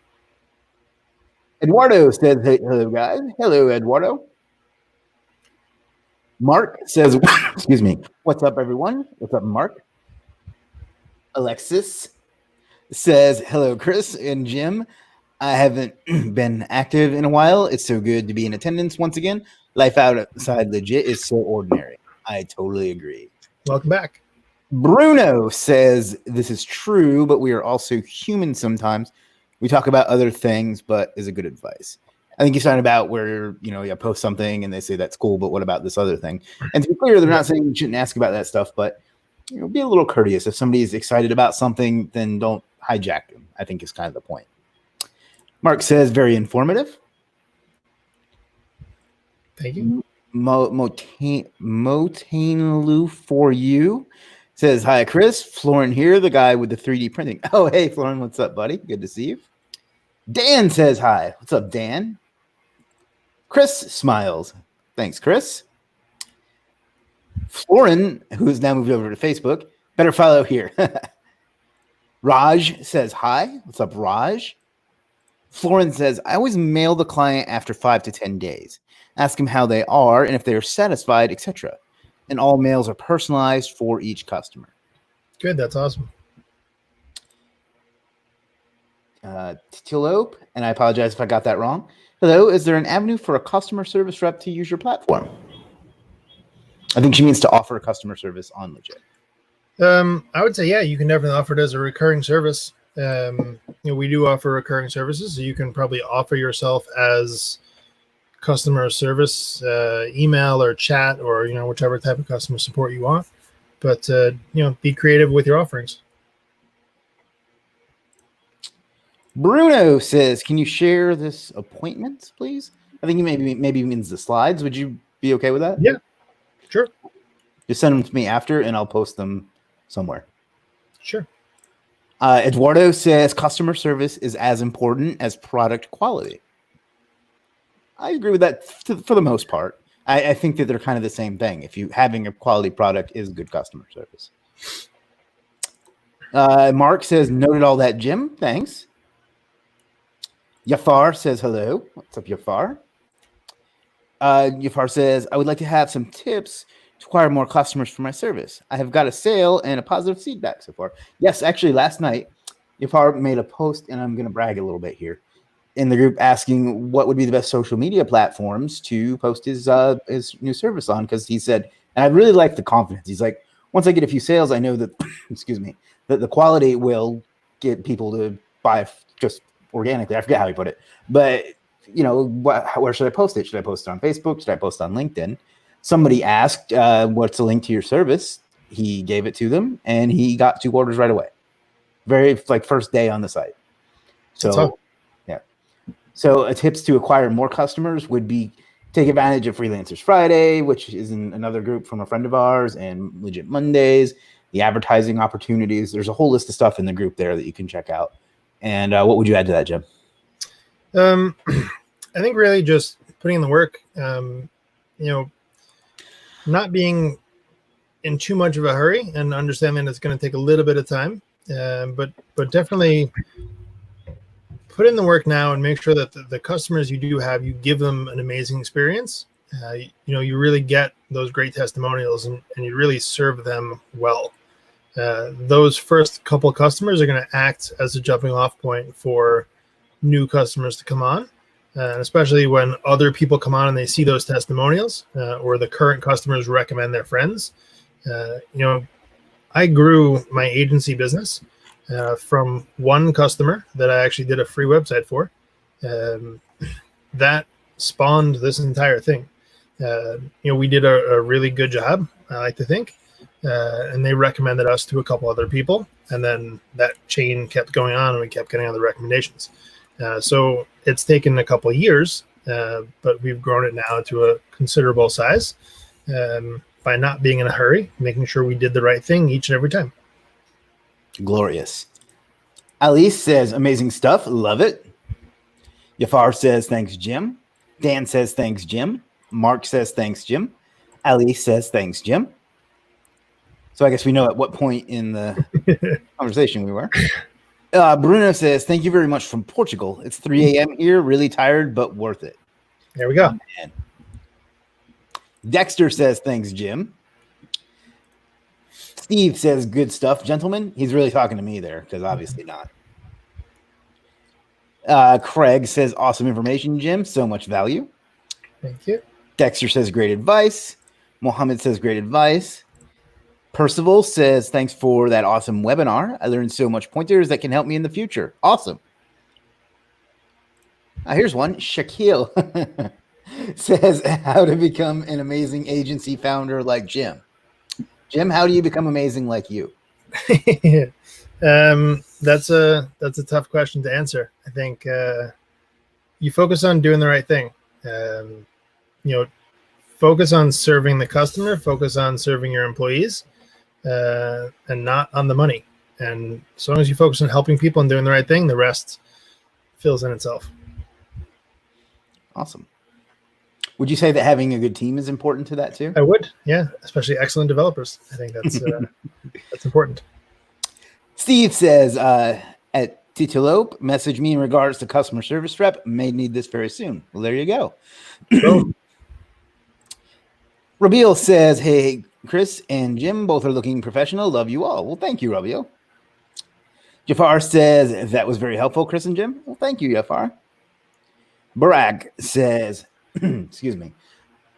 S1: Eduardo says, hey, hello, guys. Hello, Eduardo. Mark says, excuse me, what's up, everyone? What's up, Mark? Alexis says, hello, Chris and Jim. I haven't been active in a while. It's so good to be in attendance once again. Life outside Legiit is so ordinary. I totally agree.
S2: Welcome back.
S1: Bruno says, this is true, but we are also human sometimes. We talk about other things, but is a good advice. I think he's talking about where, you post something and they say that's cool, but what about this other thing? And to be clear, they're not saying you shouldn't ask about that stuff, but be a little courteous. If somebody's excited about something, then don't hijack them, I think is kind of the point. Mark says, very informative.
S2: Thank you.
S1: Motainlu for you says, hi, Chris. Florin here, the guy with the 3D printing. Oh, hey, Florin, what's up, buddy? Good to see you. Dan says hi. What's up, Dan? Chris smiles. Thanks, Chris. Florin, who's now moved over to Facebook, better follow here. Raj says hi. What's up, Raj? Florin says, I always mail the client after 5 to 10 days. Ask them how they are and if they are satisfied, etc. And all mails are personalized for each customer.
S2: Good. That's awesome.
S1: Titilope, and I apologize if I got that wrong. Hello, is there an avenue for a customer service rep to use your platform? I think she means to offer a customer service on Legiit.
S2: I would say, yeah, you can definitely offer it as a recurring service. We do offer recurring services, so you can probably offer yourself as customer service, email or chat, or whichever type of customer support you want. But be creative with your offerings.
S1: Bruno says, can you share this appointment, please? I think he maybe means the slides. Would you be okay with that?
S2: Yeah, sure.
S1: Just send them to me after, and I'll post them somewhere.
S2: Sure.
S1: Eduardo says customer service is as important as product quality. I agree with that for the most part. I think that they're kind of the same thing. If you having a quality product is good customer service. Mark says, noted all that, Jim. Thanks. Yafar says, hello. What's up, Yafar? Yafar says, I would like to have some tips to acquire more customers for my service. I have got a sale and a positive feedback so far. Yes, actually, last night, Yafar made a post, and I'm going to brag a little bit here, in the group asking what would be the best social media platforms to post his new service on, because he said, and I really like the confidence. He's like, once I get a few sales, I know that, excuse me, that the quality will get people to buy just organically. I forget how he put it, but where should I post it? Should I post it on Facebook? Should I post it on LinkedIn? Somebody asked, what's the link to your service? He gave it to them, and he got 2 orders right away. Very first day on the site. So, yeah. So tips to acquire more customers would be take advantage of Freelancers Friday, which is in another group from a friend of ours, and Legiit Mondays, the advertising opportunities. There's a whole list of stuff in the group there that you can check out. And what would you add to that, Jim?
S2: I think really just putting in the work, not being in too much of a hurry and understanding it's going to take a little bit of time, but definitely put in the work now and make sure that the customers you do have, you give them an amazing experience. You really get those great testimonials and you really serve them well. Those first couple customers are going to act as a jumping off point for new customers to come on, especially when other people come on and they see those testimonials, or the current customers recommend their friends. I grew my agency business from one customer that I actually did a free website for. That spawned this entire thing. We did a really good job, I like to think, and they recommended us to a couple other people, and then that chain kept going on, and we kept getting other recommendations. So it's taken a couple of years, but we've grown it now to a considerable size by not being in a hurry, making sure we did the right thing each and every time.
S1: Glorious. Alice says, amazing stuff. Love it. Yafar says, thanks, Jim. Dan says, thanks, Jim. Mark says, thanks, Jim. Alice says, thanks, Jim. So I guess we know at what point in the conversation we were. Bruno says, thank you very much from Portugal. It's 3 a.m. here. Really tired, but worth it.
S2: There we go.
S1: Oh, Dexter says, thanks, Jim. Steve says, good stuff, gentlemen. He's really talking to me there, because obviously not. Craig says, awesome information, Jim. So much value.
S2: Thank you.
S1: Dexter says, great advice. Mohammed says, great advice. Percival says, thanks for that awesome webinar. I learned so much pointers that can help me in the future. Awesome. Here's one. Shaquille says, how to become an amazing agency founder like Jim. Jim, how do you become amazing like you?
S2: That's a tough question to answer. I think you focus on doing the right thing. Focus on serving the customer, focus on serving your employees, and not on the money. And as long as you focus on helping people and doing the right thing, the rest fills in itself.
S1: Awesome. Would you say that having a good team is important to that too?
S2: I would, yeah, especially excellent developers. I think that's that's important.
S1: Steve says, at Titalope, message me in regards to customer service rep. May need this very soon. Well, there you go. Rabiel says, hey, Chris and Jim, both are looking professional. Love you all. Well, thank you, Rabiel. Jafar says, that was very helpful, Chris and Jim. Well, thank you, Jafar. Barak says, excuse me.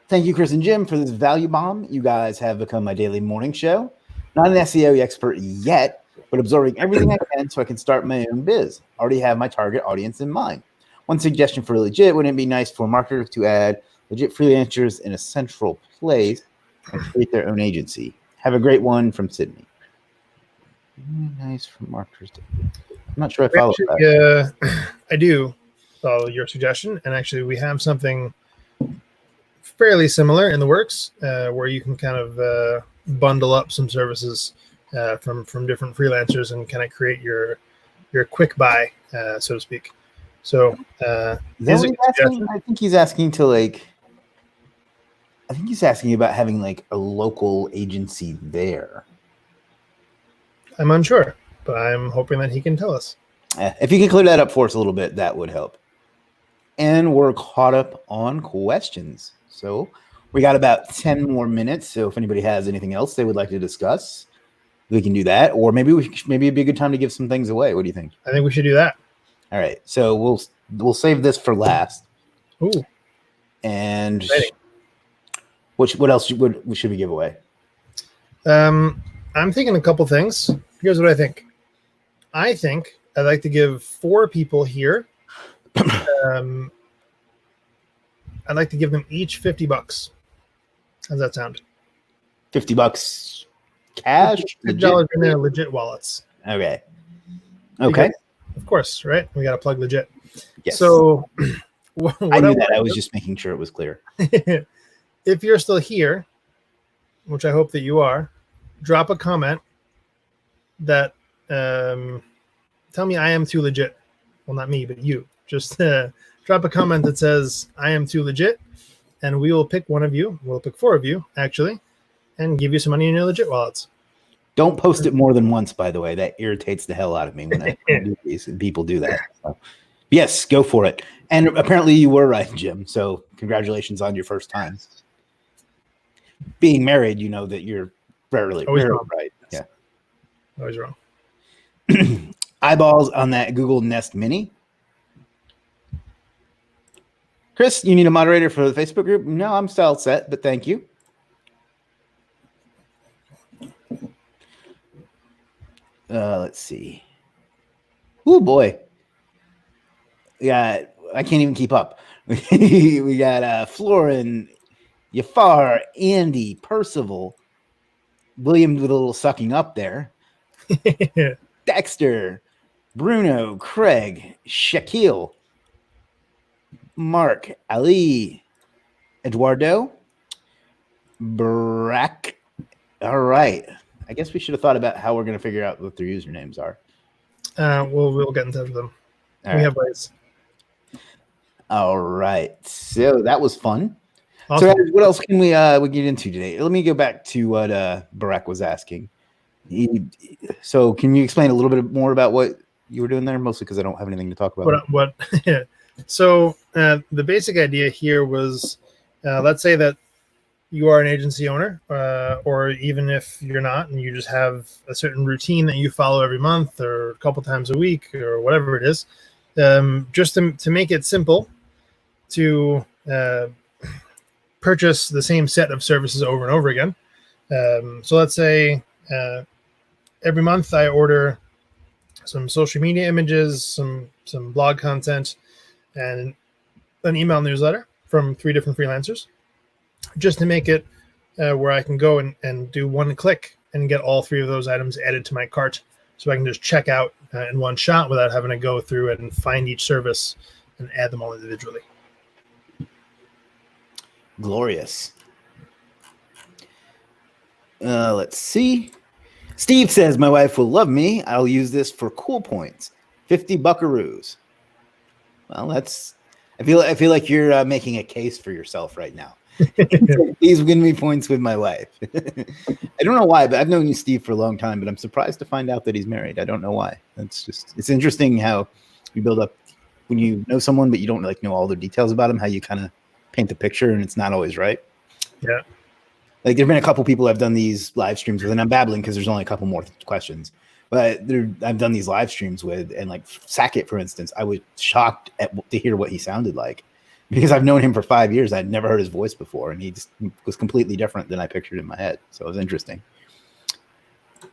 S1: Thank you, Chris and Jim, for this value bomb. You guys have become my daily morning show. Not an SEO expert yet, but absorbing everything I can so I can start my own biz. Already have my target audience in mind. One suggestion for Legiit, wouldn't it be nice for marketers to add Legiit freelancers in a central place and create their own agency? Have a great one from Sydney. Nice for marketers. I'm not sure I follow that.
S2: I do follow your suggestion, and actually we have something fairly similar in the works where you can kind of bundle up some services from different freelancers and kind of create your quick buy, so to speak. So
S1: Is that what he's asking? I think he's asking to like. I think he's asking about having like a local agency there.
S2: I'm unsure, but I'm hoping that he can tell us.
S1: If you can clear that up for us a little bit, that would help. And we're caught up on questions. So we got about 10 more minutes. So if anybody has anything else they would like to discuss, we can do that. Or maybe it'd be a good time to give some things away. What do you think?
S2: I think we should do that.
S1: All right. So we'll save this for last.
S2: Ooh.
S1: And what else should we give away?
S2: I'm thinking a couple things. Here's what I think. I think I'd like to give 4 people here. I'd like to give them each $50. How's that sound?
S1: $50 cash?
S2: $50 in their Legiit wallets.
S1: Okay.
S2: Because, of course, right? We got to plug Legiit.
S1: Yes.
S2: So
S1: I knew that. I was just making sure it was clear.
S2: If you're still here, which I hope that you are, drop a comment that tell me I am too legit. Well, not me, but you. Just drop a comment that says I am too legit, and we will pick one of you. We'll pick 4 of you, actually, and give you some money in your Legiit wallets.
S1: Don't post it more than once, by the way. That irritates the hell out of me when I do these and people do that. So, yes, go for it. And apparently you were right, Jim. So congratulations on your first time. Being married, you know that you're rarely right. Yeah.
S2: Always wrong.
S1: Eyeballs on that Google Nest Mini. Chris, you need a moderator for the Facebook group? No, I'm still set, but thank you. Let's see. Oh boy. I can't even keep up. We got Florin, Yafar, Andy, Percival, William with a little sucking up there. Dexter, Bruno, Craig, Shaquille, Mark, Ali, Eduardo, Brack. All right. I guess we should have thought about how we're going to figure out what their usernames are.
S2: We'll get in touch with them. We have ways.
S1: All right. So that was fun.
S2: Awesome.
S1: So what else can we get into today? Let me go back to what Barack was asking. So can you explain a little bit more about what you were doing there? Mostly because I don't have anything to talk about.
S2: What? So the basic idea here was, let's say that you are an agency owner, or even if you're not, and you just have a certain routine that you follow every month or a couple times a week or whatever it is, just to make it simple to purchase the same set of services over and over again. So let's say every month I order some social media images, some blog content, and an email newsletter from 3 different freelancers, just to make it where I can go and do one click and get all 3 of those items added to my cart. So I can just check out in one shot without having to go through and find each service and add them all individually.
S1: Glorious. Let's see. Steve says, my wife will love me. I'll use this for cool points. 50 buckaroos. Well, I feel like you're making a case for yourself right now. He's giving me points with my wife. I don't know why, but I've known you, Steve, for a long time, but I'm surprised to find out that he's married. I don't know why. It's interesting how you build up when you know someone, but you don't like know all the details about them, how you kind of paint the picture and it's not always right.
S2: Yeah.
S1: Like there've been a couple people I've done these live streams with, and I'm babbling because there's only a couple more questions, but I've done these live streams with, and like Sackett, for instance, I was shocked to hear what he sounded like, because I've known him for 5 years. I'd never heard his voice before, and he just was completely different than I pictured in my head. So it was interesting.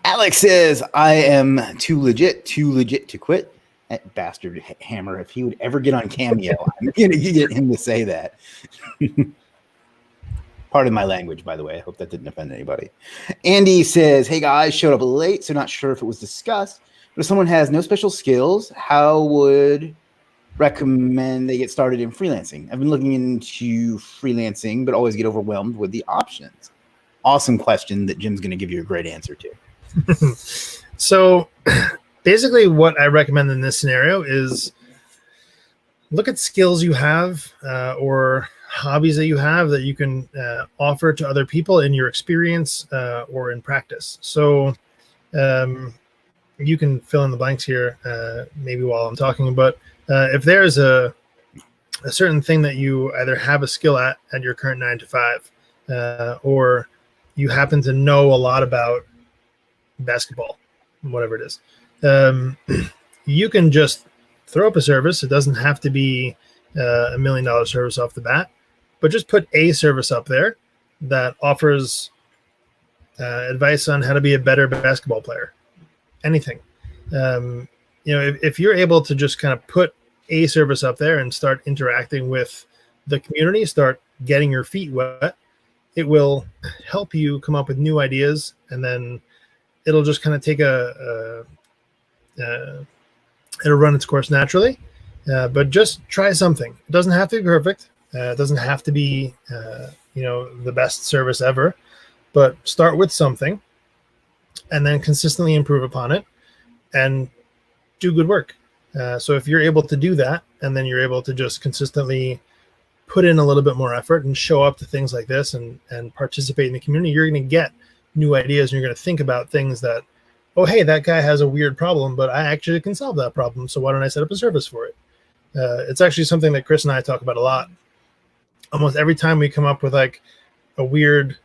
S1: Alex says, I am too legit to quit. That bastard Hammer, if he would ever get on Cameo, I'm going to get him to say that. Pardon my language, by the way. I hope that didn't offend anybody. Andy says, hey guys, showed up late, so not sure if it was discussed, but if someone has no special skills, how would recommend they get started in freelancing? I've been looking into freelancing, but always get overwhelmed with the options. Awesome question that Jim's going to give you a great answer to.
S2: So basically what I recommend in this scenario is look at skills you have or hobbies that you have that you can offer to other people in your experience or in practice. So you can fill in the blanks here maybe while I'm talking, but if there's a certain thing that you either have a skill at your current 9 to 5 or you happen to know a lot about basketball, whatever it is, you can just throw up a service. It doesn't have to be $1 million service off the bat, but just put a service up there that offers advice on how to be a better basketball player. Anything. If you're able to just kind of put a service up there and start interacting with the community, start getting your feet wet, it will help you come up with new ideas, and then it'll just kind of take it'll run its course naturally. But just try something. It doesn't have to be perfect. It doesn't have to be the best service ever, but start with something and then consistently improve upon it and do good work. So if you're able to do that, and then you're able to just consistently put in a little bit more effort and show up to things like this and participate in the community, you're going to get new ideas, and you're going to think about things that, oh, hey, that guy has a weird problem, but I actually can solve that problem. So why don't I set up a service for it? It's actually something that Chris and I talk about a lot. Almost every time we come up with like a weird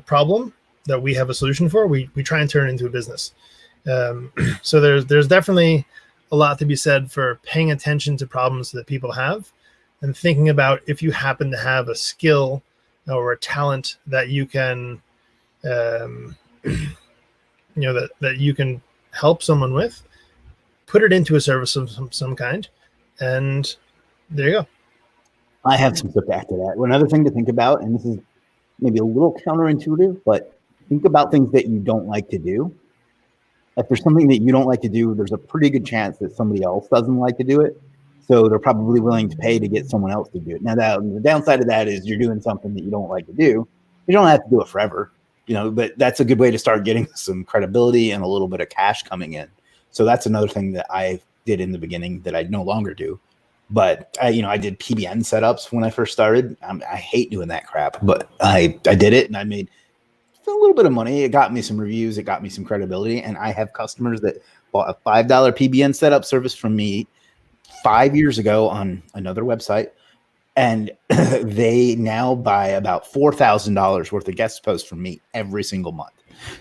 S2: problem that we have a solution for, we try and turn it into a business. So there's definitely a lot to be said for paying attention to problems that people have and thinking about if you happen to have a skill or a talent that you can, that you can help someone with, put it into a service of some kind, and there you go.
S1: I have some stuff to add to that. Another thing to think about, and this is maybe a little counterintuitive, but think about things that you don't like to do. If there's something that you don't like to do, there's a pretty good chance that somebody else doesn't like to do it. So they're probably willing to pay to get someone else to do it. Now, the downside of that is you're doing something that you don't like to do. You don't have to do it forever, but that's a good way to start getting some credibility and a little bit of cash coming in. So that's another thing that I did in the beginning that I no longer do. But I did PBN setups when I first started. I hate doing that crap, but I did it, and I made a little bit of money. It got me some reviews. It got me some credibility. And I have customers that bought a $5 PBN setup service from me 5 years ago on another website. And they now buy about $4,000 worth of guest posts from me every single month.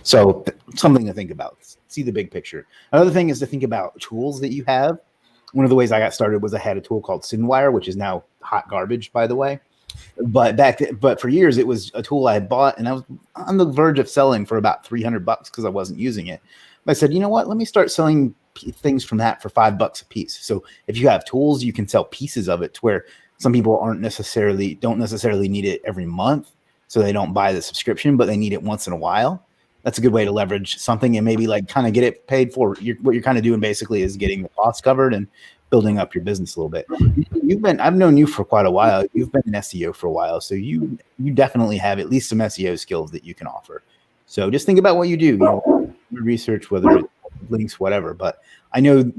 S1: So something to think about. See the big picture. Another thing is to think about tools that you have. One of the ways I got started was I had a tool called Cinewire, which is now hot garbage, by the way. But for years, it was a tool I had bought, and I was on the verge of selling for about $300 because I wasn't using it. But I said, you know what? Let me start selling things from that for $5 a piece. So if you have tools, you can sell pieces of it to where some people don't necessarily need it every month, so they don't buy the subscription, but they need it once in a while. That's a good way to leverage something and maybe like kind of get it paid for. What you're kind of doing basically is getting the costs covered and building up your business a little bit. I've known you for quite a while. You've been an SEO for a while, so you definitely have at least some SEO skills that you can offer. So just think about what you do. Research, whether it's links, whatever. But I know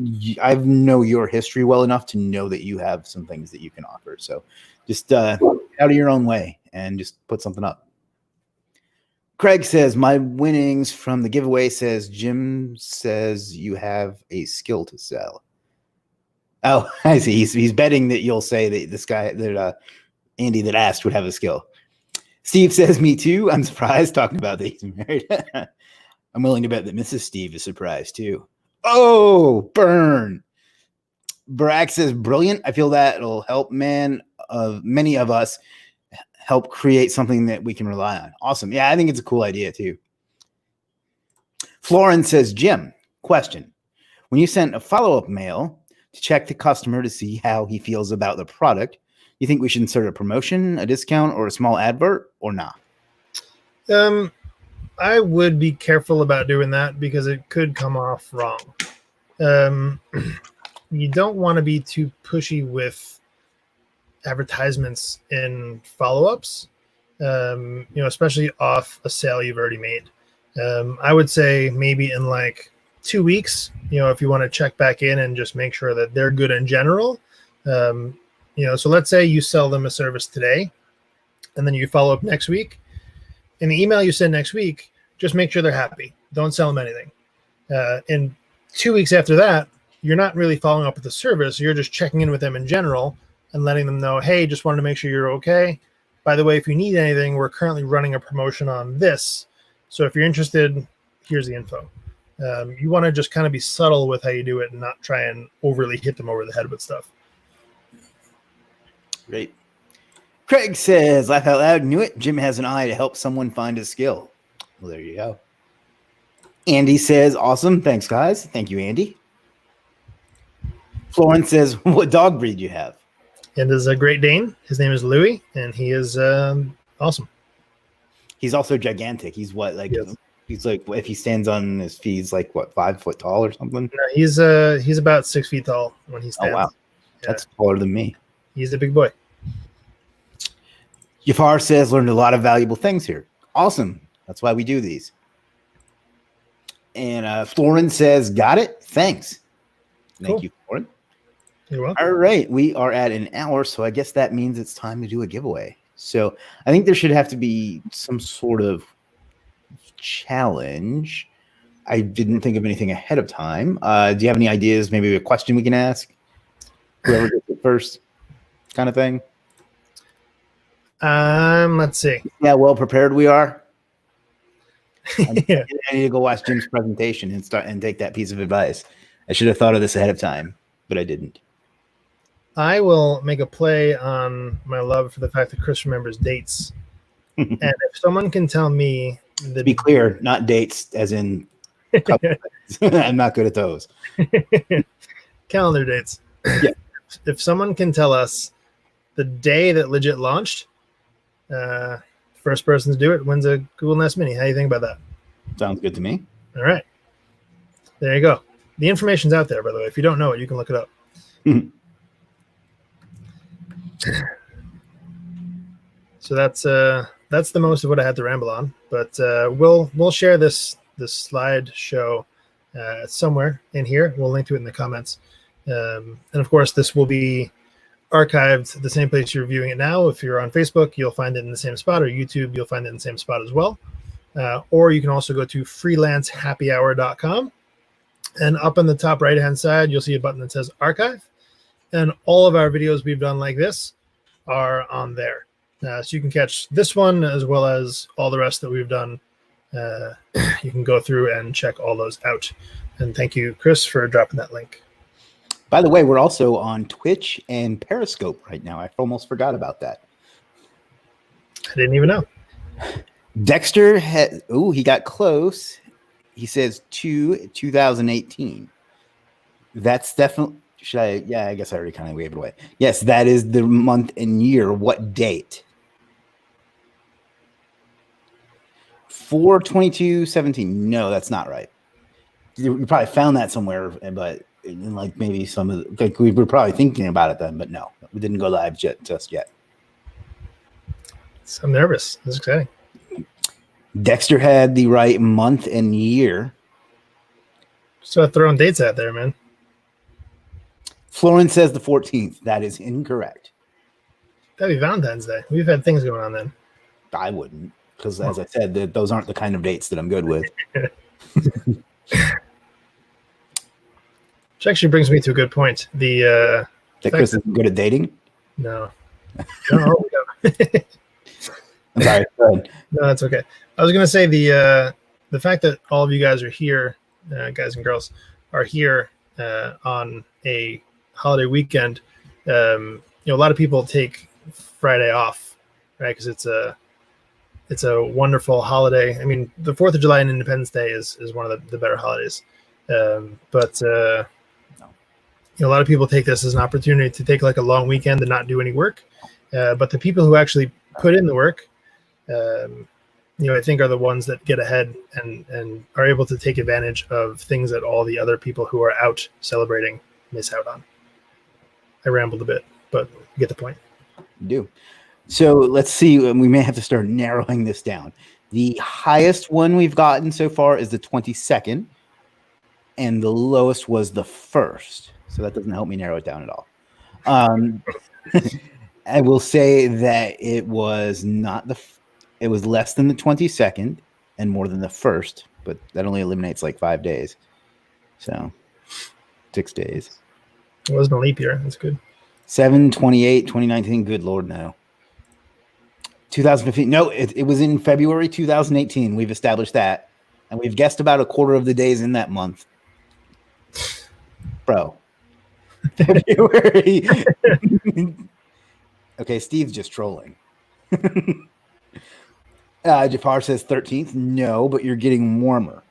S1: your history well enough to know that you have some things that you can offer. So just out of your own way and just put something up. Craig says, my winnings from the giveaway says Jim says you have a skill to sell. Oh, I see. He's betting that you'll say that this guy, that Andy that asked would have a skill. Steve says, me too. I'm surprised, talking about that he's married. I'm willing to bet that Mrs. Steve is surprised too. Oh, burn. Barack says, brilliant. I feel that it'll help many of us help create something that we can rely on. Awesome. Yeah, I think it's a cool idea too. Florin says, Jim, question. When you sent a follow-up mail to check the customer to see how he feels about the product, you think we should insert a promotion, a discount, or a small advert, or not?
S2: I would be careful about doing that because it could come off wrong. You don't want to be too pushy with advertisements in follow-ups, especially off a sale you've already made. I would say maybe in like 2 weeks, if you want to check back in and just make sure that they're good in general. So let's say you sell them a service today and then you follow up next week. In the email you send next week, just make sure they're happy. Don't sell them anything. In 2 weeks after that, you're not really following up with the service. You're just checking in with them in general and letting them know, hey, just wanted to make sure you're okay. By the way, if you need anything, we're currently running a promotion on this. So if you're interested, here's the info. You want to just kind of be subtle with how you do it and not try and overly hit them over the head with stuff.
S1: Great. Craig says, laugh out loud, knew it. Jim has an eye to help someone find a skill. Well, there you go. Andy says, awesome. Thanks, guys. Thank you, Andy. Florence says, what dog breed do you have?
S2: It is a Great Dane. His name is Louis, and he is awesome.
S1: He's also gigantic. He's what, like,
S2: yes.
S1: He's like, if he stands on his feet, he's like, what, 5 foot tall or something?
S2: No, he's about 6 feet tall when he stands.
S1: Oh, wow. Yeah. That's taller than me.
S2: He's a big boy.
S1: Jafar says, learned a lot of valuable things here. Awesome. That's why we do these. And Florence says, got it. Thanks. Thank you, Florence.
S2: You're welcome.
S1: All right. We are at an hour, so I guess that means it's time to do a giveaway. So I think there should have to be some sort of challenge. I didn't think of anything ahead of time. Do you have any ideas? Maybe a question we can ask? Whoever gets it first kind of thing?
S2: Let's see.
S1: Yeah, well prepared we are.
S2: Yeah.
S1: I need to go watch Jim's presentation and take that piece of advice. I should have thought of this ahead of time, but I didn't.
S2: I will make a play on my love for the fact that Chris remembers dates. And if someone can tell me
S1: to be clear, not dates as in I'm not good at those.
S2: Calendar dates.
S1: Yeah.
S2: If someone can tell us the day that Legiit launched, first person to do it wins a Google Nest Mini. How do you think about that?
S1: Sounds good to me.
S2: All right. There you go. The information's out there, by the way. If you don't know it, you can look it up. So that's the most of what I had to ramble on. But we'll share this slideshow somewhere in here. We'll link to it in the comments. And of course, this will be archived the same place you're viewing it now. If you're on Facebook, you'll find it in the same spot, or YouTube, you'll find it in the same spot as well. Or you can also go to freelancehappyhour.com, and up on the top right-hand side, you'll see a button that says archive, and all of our videos we've done like this are on there. So you can catch this one as well as all the rest that we've done. You can go through and check all those out. And thank you, Chris, for dropping that link.
S1: By the way, we're also on Twitch and Periscope right now. I almost forgot about that.
S2: I didn't even know.
S1: Dexter he got close. He says 2018. That's definitely, I guess I already kind of waved it away. Yes, that is the month and year. What date? 4/22/17. No, that's not right. You probably found that somewhere, but like maybe some of the, like we were probably thinking about it then, but no, we didn't go live just yet.
S2: I'm nervous. This is exciting.
S1: Dexter had the right month and year.
S2: Start throwing dates out there, man.
S1: Florence says the 14th. That is incorrect.
S2: That'd be Valentine's Day. We've had things going on then.
S1: I wouldn't, because as I said, those aren't the kind of dates that I'm good with.
S2: Which actually brings me to a good point.
S1: That Chris isn't good at dating?
S2: No. No.
S1: I'm sorry. Go ahead.
S2: No, that's okay. I was going to say the fact that all of you guys are here, guys and girls, are here on a holiday weekend. A lot of people take Friday off, right? Because it's a wonderful holiday. I mean, the 4th of July and Independence Day is one of the better holidays. But a lot of people take this as an opportunity to take like a long weekend and not do any work. But the people who actually put in the work, I think are the ones that get ahead and are able to take advantage of things that all the other people who are out celebrating miss out on. I rambled a bit, but you get the point.
S1: You do. So let's see. We may have to start narrowing this down. The highest one we've gotten so far is the 22nd, and the lowest was the 1st. So that doesn't help me narrow it down at all. I will say that it was it was less than the 22nd and more than the 1st, but that only eliminates like 5 days. So 6 days.
S2: It wasn't a leap year. That's good.
S1: 7/28, 2019. Good Lord, no. 2015. No, it was in February 2018. We've established that. And we've guessed about a quarter of the days in that month. Bro. February. Okay, Steve's just trolling. Jafar says 13th. No, but you're getting warmer.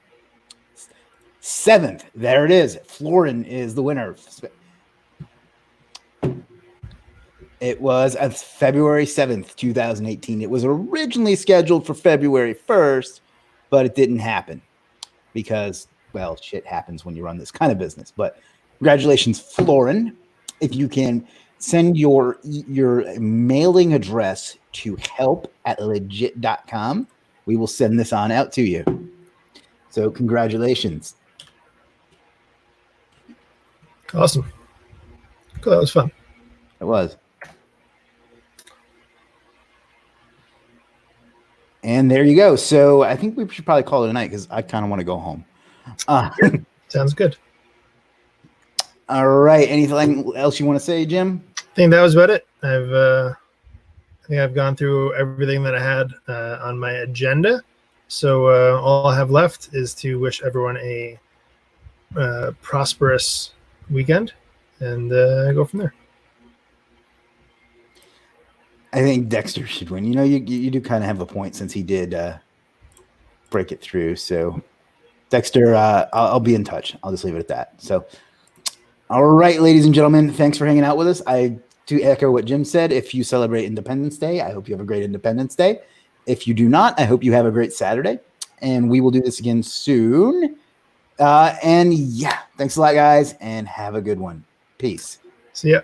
S1: 7th. There it is. Florin is the winner. It was February 7th, 2018. It was originally scheduled for February 1st, but it didn't happen because, well, shit happens when you run this kind of business. But congratulations, Florin. If you can send your mailing address to help@legiit.com, we will send this on out to you. So congratulations.
S2: Awesome. Cool. That was fun.
S1: It was. And there you go. So I think we should probably call it a night because I kind of want to go home.
S2: Sounds good.
S1: All right. Anything else you want to say, Jim?
S2: I think that was about it. I think I've gone through everything that I had on my agenda. So all I have left is to wish everyone a prosperous weekend and go from there.
S1: I think Dexter should win. You know, you do kind of have a point since he did break it through. So, Dexter, I'll be in touch. I'll just leave it at that. So, all right, ladies and gentlemen, thanks for hanging out with us. I do echo what Jim said. If you celebrate Independence Day, I hope you have a great Independence Day. If you do not, I hope you have a great Saturday. And we will do this again soon. And yeah, thanks a lot, guys, and have a good one. Peace.
S2: See ya.